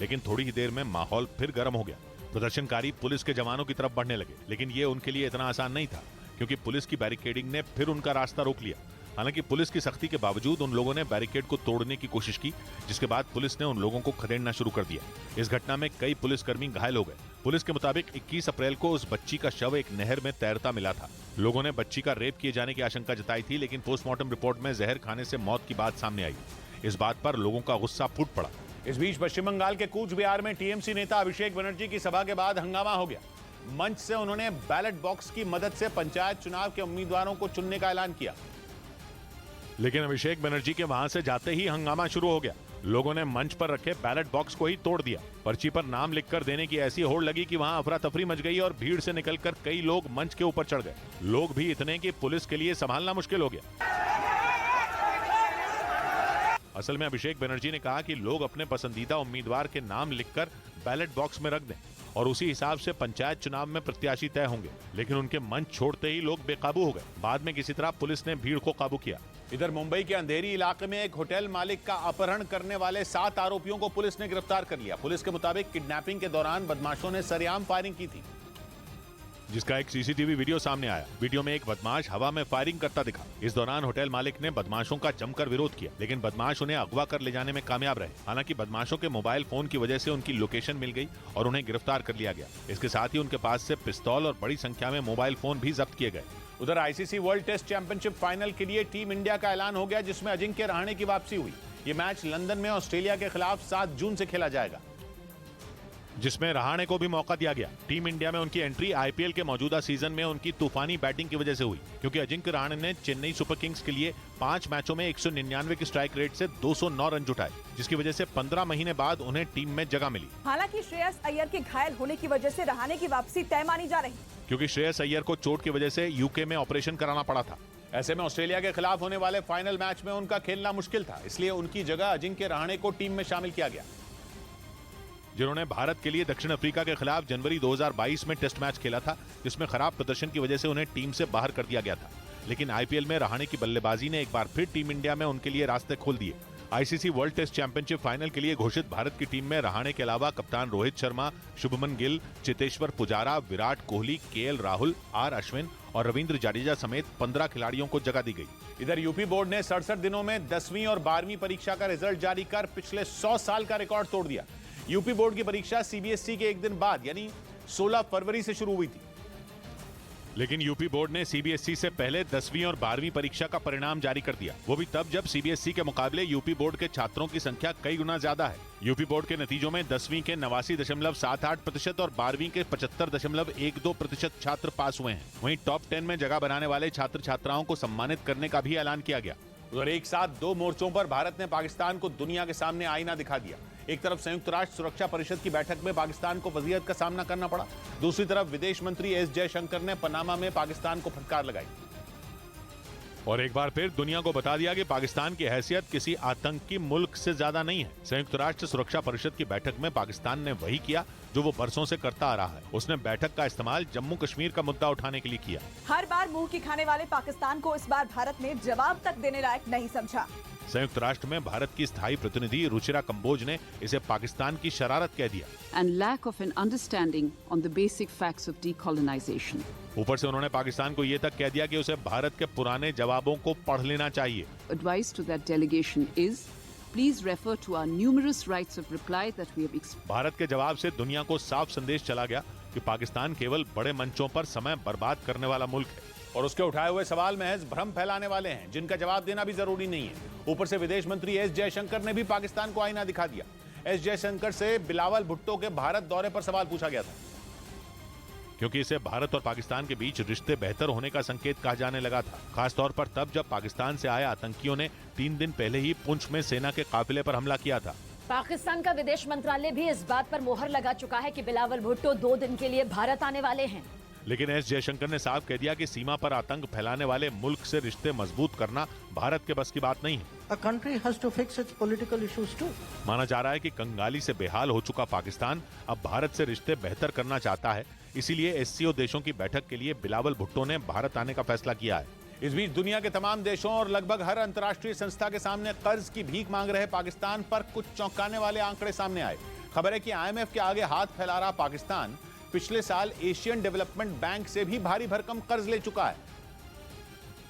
लेकिन थोड़ी ही देर में माहौल फिर गर्म हो गया। प्रदर्शनकारी पुलिस के जवानों की तरफ बढ़ने लगे, लेकिन ये उनके लिए इतना आसान नहीं था, क्योंकि पुलिस की बैरिकेडिंग ने फिर उनका रास्ता रोक लिया। हालांकि पुलिस की सख्ती के बावजूद उन लोगों ने बैरिकेड को तोड़ने की कोशिश की, जिसके बाद पुलिस ने उन लोगों को खदेड़ना शुरू कर दिया। इस घटना में कई पुलिसकर्मी घायल हो गए। पुलिस के मुताबिक 21 अप्रैल को उस बच्ची का शव एक नहर में तैरता मिला था। लोगों ने बच्ची का रेप किए जाने की आशंका जताई थी, लेकिन पोस्टमार्टम रिपोर्ट में जहर खाने से मौत की बात सामने आई। इस बात पर लोगों का गुस्सा फूट पड़ा। इस बीच पश्चिम बंगाल के कूच बिहार में टीएमसी नेता अभिषेक बनर्जी की सभा के बाद हंगामा हो गया। मंच से उन्होंने बैलेट बॉक्स की मदद से पंचायत चुनाव के उम्मीदवारों को चुनने का ऐलान किया। लेकिन अभिषेक बनर्जी के वहां से जाते ही हंगामा शुरू हो गया। लोगों ने मंच पर रखे बैलेट बॉक्स को ही तोड़ दिया। पर्ची पर नाम लिखकर देने की ऐसी होड़ लगी कि वहां अफरा तफरी मच गई और भीड़ से निकलकर कई लोग मंच के ऊपर चढ़ गए। लोग भी इतने कि पुलिस के लिए संभालना मुश्किल हो गया। असल में अभिषेक बनर्जी ने कहा कि लोग अपने पसंदीदा उम्मीदवार के नाम लिखकर बैलेट बॉक्स में रख दें और उसी हिसाब से पंचायत चुनाव में प्रत्याशी तय होंगे। लेकिन उनके मंच छोड़ते ही लोग बेकाबू हो गए। बाद में किसी तरह पुलिस ने भीड़ को काबू किया। इधर मुंबई के अंधेरी इलाके में एक होटल मालिक का अपहरण करने वाले 7 आरोपियों को पुलिस ने गिरफ्तार कर लिया। पुलिस के मुताबिक किडनैपिंग के दौरान बदमाशों ने सरेआम फायरिंग की थी, जिसका एक सीसीटीवी वीडियो सामने आया। वीडियो में एक बदमाश हवा में फायरिंग करता दिखा। इस दौरान होटल मालिक ने बदमाशों का जमकर विरोध किया, लेकिन बदमाश उन्हें अगवा कर ले जाने में कामयाब रहे। हालांकि बदमाशों के मोबाइल फोन की वजह से उनकी लोकेशन मिल गई और उन्हें गिरफ्तार कर लिया गया। इसके साथ ही उनके पास से पिस्तौल और बड़ी संख्या में मोबाइल फोन भी जब्त किए गए। उधर ICC world test championship final के लिए टीम इंडिया का ऐलान हो गया, जिसमें अजिंक्य रहाणे की वापसी हुई। ये मैच लंदन में ऑस्ट्रेलिया के खिलाफ 7 जून से खेला जाएगा, जिसमें रहाणे को भी मौका दिया गया। टीम इंडिया में उनकी एंट्री आईपीएल के मौजूदा सीजन में उनकी तूफानी बैटिंग की वजह से हुई, क्योंकि अजिंक्य रहाणे ने चेन्नई सुपर किंग्स के लिए 5 मैचों में 199 की स्ट्राइक रेट से 209 रन जुटाए, जिसकी वजह से 15 महीने बाद उन्हें टीम में जगह मिली। हालांकि श्रेयस अय्यर के घायल होने की वजह से रहाणे की वापसी तय मानी जा रही, क्योंकि श्रेयस अय्यर को चोट की वजह से यूके में ऑपरेशन कराना पड़ा था। ऐसे में ऑस्ट्रेलिया के खिलाफ होने वाले फाइनल मैच में उनका खेलना मुश्किल था, इसलिए उनकी जगह अजिंक्य रहाणे को टीम में शामिल किया गया, जिन्होंने भारत के लिए दक्षिण अफ्रीका के खिलाफ जनवरी 2022 में टेस्ट मैच खेला था, जिसमें खराब प्रदर्शन की वजह से उन्हें टीम से बाहर कर दिया गया था। लेकिन आईपीएल में रहाणे की बल्लेबाजी ने एक बार फिर टीम इंडिया में उनके लिए रास्ते खोल दिए। ICC world test championship final के लिए घोषित भारत की टीम में रहाणे के अलावा कप्तान रोहित शर्मा, शुभमन गिल, चेतेश्वर पुजारा, विराट कोहली, केएल राहुल, आर अश्विन और रविंद्र जडेजा समेत 15 खिलाड़ियों को जगह दी गई। इधर यूपी बोर्ड ने 67 दिनों में 10वीं और 12वीं परीक्षा का रिजल्ट जारी कर पिछले 100 साल का रिकॉर्ड तोड़ दिया। यूपी बोर्ड की परीक्षा सीबीएसई के एक दिन बाद यानी 16 फरवरी से शुरू हुई थी। लेकिन यूपी बोर्ड ने सीबीएसई से पहले 10वीं और 12वीं परीक्षा का परिणाम जारी कर दिया, वो भी तब जब सीबीएसई के मुकाबले यूपी बोर्ड के छात्रों की संख्या कई गुना ज्यादा है। यूपी बोर्ड के नतीजों में 10वीं के 89.78% और 12वीं के 75.12% छात्र पास हुए हैं। वहीं टॉप 10 में जगह बनाने वाले छात्र छात्राओं को सम्मानित करने का भी ऐलान किया गया। उधर एक साथ 2 मोर्चों पर भारत ने पाकिस्तान को दुनिया के सामने आईना दिखा दिया। एक तरफ संयुक्त राष्ट्र सुरक्षा परिषद की बैठक में पाकिस्तान को वजीयत का सामना करना पड़ा, दूसरी तरफ विदेश मंत्री एस जयशंकर ने पनामा में पाकिस्तान को फटकार लगाई और एक बार फिर दुनिया को बता दिया कि पाकिस्तान की हैसियत किसी आतंकी मुल्क से ज्यादा नहीं है। संयुक्त राष्ट्र सुरक्षा परिषद की बैठक में पाकिस्तान ने वही किया जो वो बरसों से करता आ रहा है। उसने बैठक का इस्तेमाल जम्मू कश्मीर का मुद्दा उठाने के लिए किया। हर बार मुंह की खाने वाले पाकिस्तान को इस बार भारत ने जवाब तक देने लायक नहीं समझा। संयुक्त राष्ट्र में भारत की स्थायी प्रतिनिधि रुचिरा कंबोज ने इसे पाकिस्तान की शरारत कह दिया। And lack of an understanding on the basic facts of decolonization. ऊपर से उन्होंने पाकिस्तान को ये तक कह दिया कि उसे भारत के पुराने जवाबों को पढ़ लेना चाहिए। Advice to that delegation is, please refer to our numerous rights of reply that we have explained. Bharat के जवाब से दुनिया को साफ संदेश चला गया कि पाकिस्तान केवल बड़े मंचों पर समय बर्बाद करने वाला मुल्क है और उसके उठाए हुए सवाल महज भ्रम फैलाने वाले हैं, जिनका जवाब देना भी जरूरी नहीं है। ऊपर से विदेश मंत्री एस जयशंकर ने भी पाकिस्तान को आईना दिखा दिया। एस जयशंकर से बिलावल भुट्टो के भारत दौरे पर सवाल पूछा गया था। क्योंकि इसे भारत और पाकिस्तान के बीच रिश्ते बेहतर होने का संकेत कहा जाने लगा था, खासतौर पर तब जब पाकिस्तान से आए आतंकियों ने 3 दिन पहले ही पुंछ में सेना के काफिले पर हमला किया था। पाकिस्तान का विदेश मंत्रालय भी इस बात पर मोहर लगा चुका है कि बिलावल भुट्टो 2 दिन के लिए भारत आने वाले हैं। लेकिन एस जयशंकर ने साफ कह दिया कि सीमा पर आतंक फैलाने वाले मुल्क से रिश्ते मजबूत करना भारत के बस की बात नहीं है। A country has to fix its political issues too. माना जा रहा है कि कंगाली से बेहाल हो चुका पाकिस्तान अब भारत से रिश्ते बेहतर करना चाहता है, इसीलिए एससीओ देशों की बैठक के लिए बिलावल भुट्टो ने भारत आने का फैसला किया है। इस बीच दुनिया के तमाम देशों और लगभग हर अंतर्राष्ट्रीय संस्था के सामने कर्ज की भीख मांग रहे पाकिस्तान पर कुछ चौंकाने वाले आंकड़े सामने आए। खबर है कि आईएमएफ के आगे हाथ फैला रहा पाकिस्तान पिछले साल एशियन डेवलपमेंट बैंक से भी भारी भरकम कर्ज ले चुका है,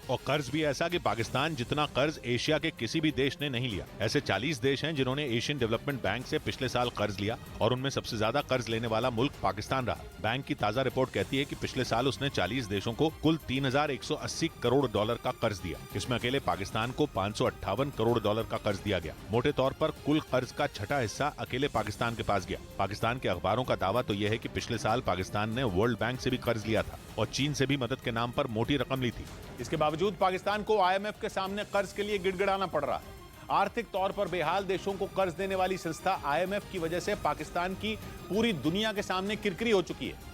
और कर्ज भी ऐसा कि पाकिस्तान जितना कर्ज एशिया के किसी भी देश ने नहीं लिया। ऐसे 40 देश हैं जिन्होंने एशियन डेवलपमेंट बैंक से पिछले साल कर्ज लिया और उनमें सबसे ज्यादा कर्ज लेने वाला मुल्क पाकिस्तान रहा। बैंक की ताजा रिपोर्ट कहती है कि पिछले साल उसने 40 देशों को कुल $3,180 करोड़ का कर्ज दिया। इसमें अकेले पाकिस्तान को $558 करोड़ का कर्ज दिया गया। मोटे तौर पर कुल कर्ज का छठा हिस्सा अकेले पाकिस्तान के पास गया। पाकिस्तान के अखबारों का दावा तो यह है कि पिछले साल पाकिस्तान ने वर्ल्ड बैंक से भी कर्ज लिया था और चीन से भी मदद के नाम पर मोटी रकम ली थी। इसके बावजूद पाकिस्तान को आईएमएफ के सामने कर्ज के लिए गिड़गिड़ाना पड़ रहा है। आर्थिक तौर पर बेहाल देशों को कर्ज देने वाली संस्था आईएमएफ की वजह से पाकिस्तान की पूरी दुनिया के सामने किरकिरी हो चुकी है।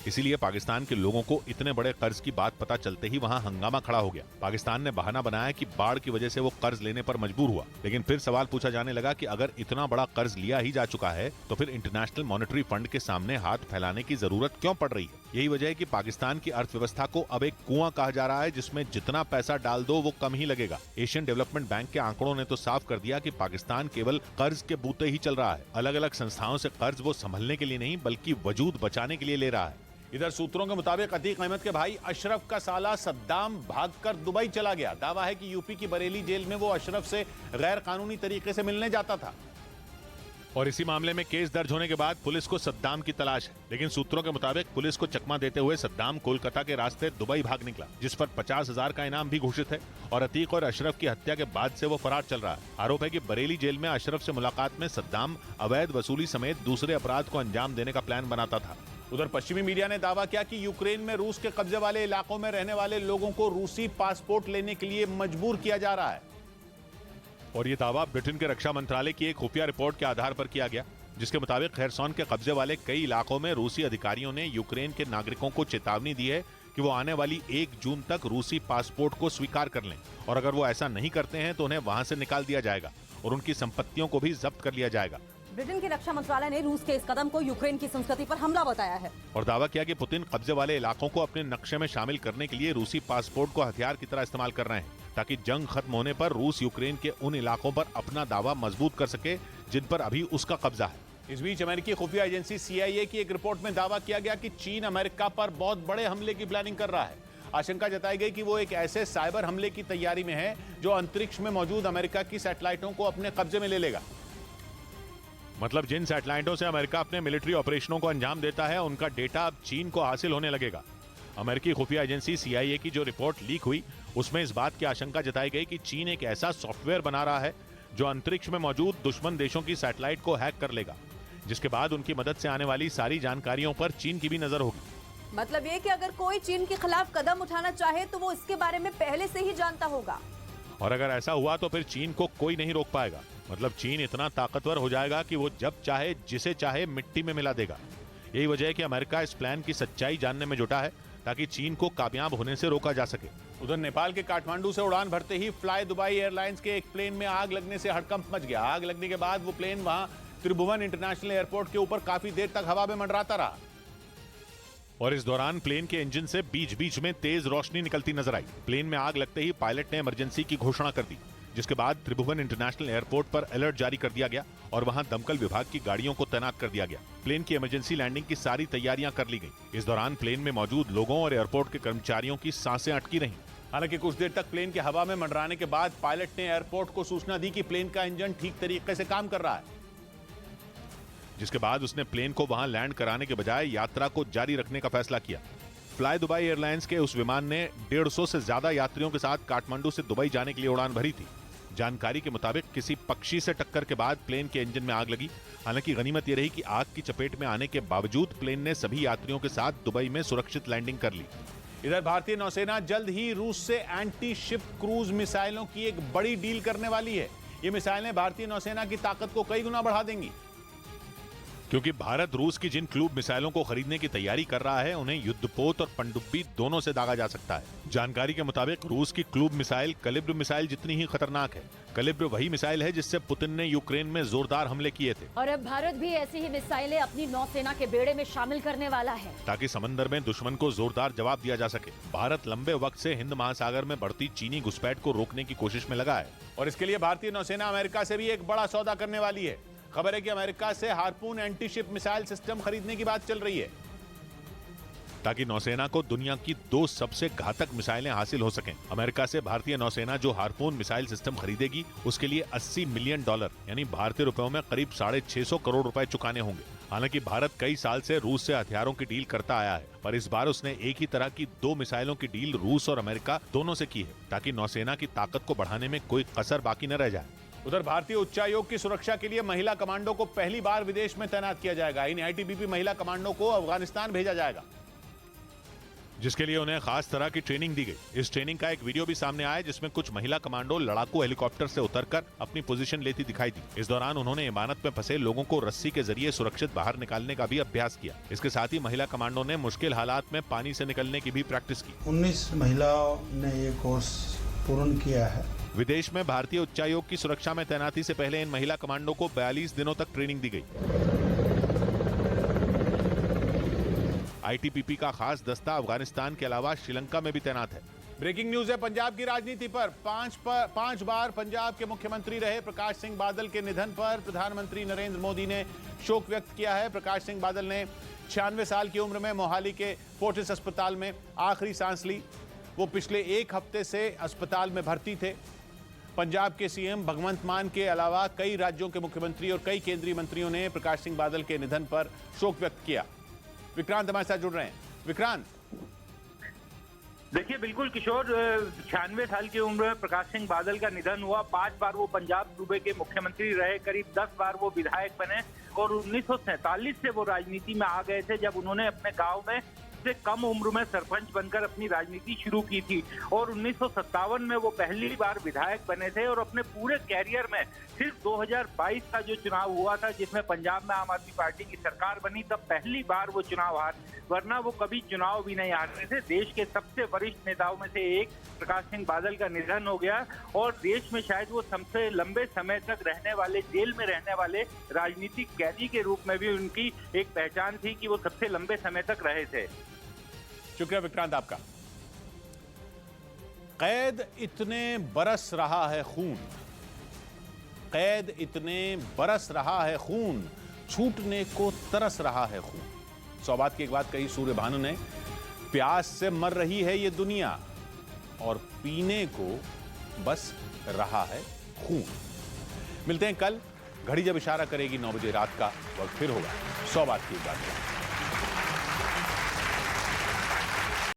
इसीलिए पाकिस्तान के लोगों को इतने बड़े कर्ज की बात पता चलते ही वहां हंगामा खड़ा हो गया। पाकिस्तान ने बहाना बनाया कि बाढ़ की वजह से वो कर्ज लेने पर मजबूर हुआ, लेकिन फिर सवाल पूछा जाने लगा कि अगर इतना बड़ा कर्ज लिया ही जा चुका है तो फिर इंटरनेशनल मॉनेटरी फंड के सामने हाथ फैलाने की जरूरत क्यों पड़ रही है। यही वजह है कि पाकिस्तान की अर्थव्यवस्था को अब एक कुआं कहा जा रहा है जिसमें जितना पैसा डाल दो वो कम ही लगेगा। एशियन डेवलपमेंट बैंक के आंकड़ों ने तो साफ कर दिया कि पाकिस्तान केवल कर्ज के बूते ही चल रहा है। अलग अलग संस्थाओं से कर्ज वो संभलने के लिए नहीं बल्कि वजूद बचाने के लिए ले रहा है। इधर सूत्रों के मुताबिक अतीक अहमद के भाई अशरफ का साला सद्दाम भागकर दुबई चला गया। दावा है कि यूपी की बरेली जेल में वो अशरफ से गैर कानूनी तरीके से मिलने जाता था और इसी मामले में केस दर्ज होने के बाद पुलिस को सद्दाम की तलाश है। लेकिन सूत्रों के मुताबिक पुलिस को चकमा देते हुए सद्दाम कोलकाता के रास्ते दुबई भाग निकला, जिस पर 50,000 का इनाम भी घोषित है और अतीक और अशरफ की हत्या के बाद से वो फरार चल रहा है। आरोप है कि बरेली जेल में अशरफ से मुलाकात में सद्दाम अवैध वसूली समेत दूसरे अपराध को अंजाम देने का प्लान बनाता था। उधर पश्चिमी मीडिया ने दावा किया कि यूक्रेन में रूस के कब्जे वाले इलाकों में रहने वाले लोगों को रूसी पासपोर्ट लेने के लिए मजबूर किया जा रहा है और ये दावा ब्रिटेन के रक्षा मंत्रालय की एक खुफिया रिपोर्ट के आधार पर किया गया, जिसके मुताबिक खैरसॉन के कब्जे वाले कई इलाकों में रूसी अधिकारियों ने यूक्रेन के नागरिकों को चेतावनी दी है कि वो आने वाली 1 जून तक रूसी पासपोर्ट को स्वीकार कर लें और अगर वो ऐसा नहीं करते हैं तो उन्हें वहां से निकाल दिया जाएगा और उनकी संपत्तियों को भी जब्त कर लिया जाएगा। ब्रिटेन के रक्षा मंत्रालय ने रूस के इस कदम को यूक्रेन की संस्कृति पर हमला बताया है और दावा किया कि पुतिन कब्जे वाले इलाकों को अपने नक्शे में शामिल करने के लिए रूसी पासपोर्ट को हथियार की तरह इस्तेमाल कर रहे हैं ताकि जंग खत्म होने पर रूस यूक्रेन के उन इलाकों पर अपना दावा मजबूत कर सके जिन पर अभी उसका कब्जा है। इस बीच अमेरिकी खुफिया एजेंसी CIA की एक रिपोर्ट में दावा किया गया कि चीन अमेरिका पर बहुत बड़े हमले की प्लानिंग कर रहा है। आशंका जताई गई कि वो एक ऐसे साइबर हमले की तैयारी में है जो अंतरिक्ष में मौजूद अमेरिका की सैटेलाइटों को अपने कब्जे में ले लेगा। मतलब जिन सैटेलाइटों से अमेरिका अपने मिलिट्री ऑपरेशनों को अंजाम देता है उनका डेटा अब चीन को हासिल होने लगेगा। अमेरिकी खुफिया एजेंसी CIA की जो रिपोर्ट लीक हुई उसमें इस बात की आशंका जताई गई कि चीन एक ऐसा सॉफ्टवेयर बना रहा है जो अंतरिक्ष में मौजूद दुश्मन देशों की सैटेलाइट को हैक कर लेगा, जिसके बाद उनकी मदद से आने वाली सारी जानकारियों पर चीन की भी नजर होगी। मतलब ये कि अगर कोई चीन के खिलाफ कदम उठाना चाहे तो वो इसके बारे में पहले से ही जानता होगा और अगर ऐसा हुआ तो फिर चीन को कोई नहीं रोक पाएगा। मतलब चीन इतना ताकतवर हो जाएगा कि वो जब चाहे जिसे चाहे मिट्टी में मिला देगा। यही वजह है कि अमेरिका इस प्लान की सच्चाई जानने में जुटा है ताकि चीन को कामयाब होने से रोका जा सके। उधर नेपाल के काठमांडू से उड़ान भरते ही फ्लाई दुबई एयरलाइंस के एक प्लेन में आग लगने से हड़कंप मच गया। आग लगने के बाद वो प्लेन वहां त्रिभुवन इंटरनेशनल एयरपोर्ट के ऊपर काफी देर तक हवा में मंडराता रहा और इस दौरान प्लेन के इंजन से बीच बीच में तेज रोशनी निकलती नजर आई। प्लेन में आग लगते ही पायलट ने इमरजेंसी की घोषणा कर दी, जिसके बाद त्रिभुवन इंटरनेशनल एयरपोर्ट पर अलर्ट जारी कर दिया गया और वहां दमकल विभाग की गाड़ियों को तैनात कर दिया गया। प्लेन की इमरजेंसी लैंडिंग की सारी तैयारियां कर ली गई। इस दौरान प्लेन में मौजूद लोगों और एयरपोर्ट के कर्मचारियों की सांसें अटकी रहीं। हालांकि कुछ देर तक प्लेन के हवा में मंडराने के बाद पायलट ने एयरपोर्ट को सूचना दी कि प्लेन का इंजन ठीक तरीके से काम कर रहा है, जिसके बाद उसने प्लेन को वहां लैंड कराने के बजाय यात्रा को जारी रखने का फैसला किया। फ्लाई दुबई एयरलाइंस के उस विमान ने 150 से ज्यादा यात्रियों के साथ काठमांडू से दुबई जाने के लिए उड़ान भरी थी। जानकारी के मुताबिक किसी पक्षी से टक्कर के बाद प्लेन के इंजन में आग लगी। हालांकि गनीमत यह रही कि आग की चपेट में आने के बावजूद प्लेन ने सभी यात्रियों के साथ दुबई में सुरक्षित लैंडिंग कर ली। इधर भारतीय नौसेना जल्द ही रूस से एंटी शिप क्रूज मिसाइलों की एक बड़ी डील करने वाली है। ये मिसाइलें भारतीय नौसेना की ताकत को कई गुना बढ़ा देंगी। क्योंकि भारत रूस की जिन क्रूज मिसाइलों को खरीदने की तैयारी कर रहा है, उन्हें युद्धपोत और पनडुब्बी दोनों से दागा जा सकता है। जानकारी के मुताबिक रूस की क्रूज मिसाइल कलिब्र मिसाइल जितनी ही खतरनाक है। कलिब्र वही मिसाइल है जिससे पुतिन ने यूक्रेन में जोरदार हमले किए थे। और अब भारत भी ऐसी ही मिसाइलें अपनी नौसेना के बेड़े में शामिल करने वाला है, ताकि समंदर में दुश्मन को जोरदार जवाब दिया जा सके। भारत लंबे वक्त से हिंद महासागर में बढ़ती चीनी घुसपैठ को रोकने की कोशिश में लगा है और इसके लिए भारतीय नौसेना अमेरिका से भी एक बड़ा सौदा करने वाली है। खबर है कि अमेरिका से harpoon anti ship missile system खरीदने की बात चल रही है, ताकि नौसेना को दुनिया की 2 सबसे घातक मिसाइलें हासिल हो सकें। अमेरिका से भारतीय नौसेना जो हार्पून मिसाइल सिस्टम खरीदेगी, उसके लिए $80 मिलियन यानी भारतीय रुपयों में करीब 650 करोड़ रुपए चुकाने होंगे। हालांकि भारत कई साल से रूस से हथियारों की डील करता आया है, पर इस बार उसने एक ही तरह की 2 मिसाइलों की डील रूस और अमेरिका दोनों से की है, ताकि नौसेना की ताकत को बढ़ाने में कोई कसर बाकी न रह जाए। उधर भारतीय उच्चायोग की सुरक्षा के लिए महिला कमांडो को पहली बार विदेश में तैनात किया जाएगा। इन आईटीबीपी महिला कमांडो को अफगानिस्तान भेजा जाएगा, जिसके लिए उन्हें खास तरह की ट्रेनिंग दी गई। इस ट्रेनिंग का एक वीडियो भी सामने आया, जिसमें कुछ महिला कमांडो लड़ाकू हेलीकॉप्टर से उतरकर अपनी पोजीशन लेती दिखाई दी। इस दौरान उन्होंने इमारत में फंसे लोगों को रस्सी के जरिए सुरक्षित बाहर निकालने का भी अभ्यास किया। इसके साथ ही महिला कमांडो ने मुश्किल हालात में पानी से निकलने की भी प्रैक्टिस की। 19 महिलाओं ने ये कोर्स पूर्ण किया है। विदेश में भारतीय उच्चायोग की सुरक्षा में तैनाती से पहले इन महिला कमांडो को 42 दिनों तक ट्रेनिंग दी गई। आईटीबीपी का खास दस्ता अफगानिस्तान के अलावा श्रीलंका में भी तैनात है। ब्रेकिंग न्यूज है पंजाब की राजनीति पर। पांच बार पंजाब के मुख्यमंत्री रहे प्रकाश सिंह बादल के निधन पर प्रधानमंत्री नरेंद्र मोदी ने शोक व्यक्त किया है। प्रकाश सिंह बादल ने 96 साल की उम्र में मोहाली के फोर्टिस अस्पताल में आखिरी सांस ली। वो पिछले 1 हफ्ते से अस्पताल में भर्ती थे। पंजाब के सीएम भगवंत मान के अलावा कई राज्यों के मुख्यमंत्री और कई केंद्रीय मंत्रियों ने प्रकाश सिंह बादल के निधन पर शोक व्यक्त किया। विक्रांत हमारे साथ जुड़ रहे हैं। विक्रांत, देखिए बिल्कुल किशोर, 96 साल की उम्र में प्रकाश सिंह बादल का निधन हुआ। 5 बार वो पंजाब सूबे के मुख्यमंत्री रहे, करीब 10 बार वो विधायक बने और 1947 से वो राजनीति में आ गए थे, जब उन्होंने अपने गांव में से कम उम्र में सरपंच बनकर अपनी राजनीति शुरू की थी। और 1957 में वो पहली बार विधायक बने थे और अपने पूरे कैरियर में सिर्फ 2022 का जो चुनाव हुआ था, जिसमें पंजाब में आम आदमी पार्टी की सरकार बनी, तब पहली बार वो चुनाव हार, वरना वो कभी चुनाव भी नहीं हारते थे। देश के सबसे वरिष्ठ नेताओं में से एक प्रकाश सिंह बादल का निधन हो गया और देश में शायद वो सबसे लंबे समय तक रहने वाले, जेल में रहने वाले राजनीतिक कैदी के रूप में भी उनकी एक पहचान थी कि वो सबसे लंबे समय तक रहे थे। शुक्रिया विक्रांत आपका। कैद इतने बरस रहा है खून, कैद इतने बरस रहा है खून, छूटने को तरस रहा है खून। सौबात की एक बात कही सूर्य भानु ने, प्यास से मर रही है ये दुनिया और पीने को बस रहा है खून। मिलते हैं कल, घड़ी जब इशारा करेगी 9 बजे रात का वक्त फिर होगा 100 बात की एक बात।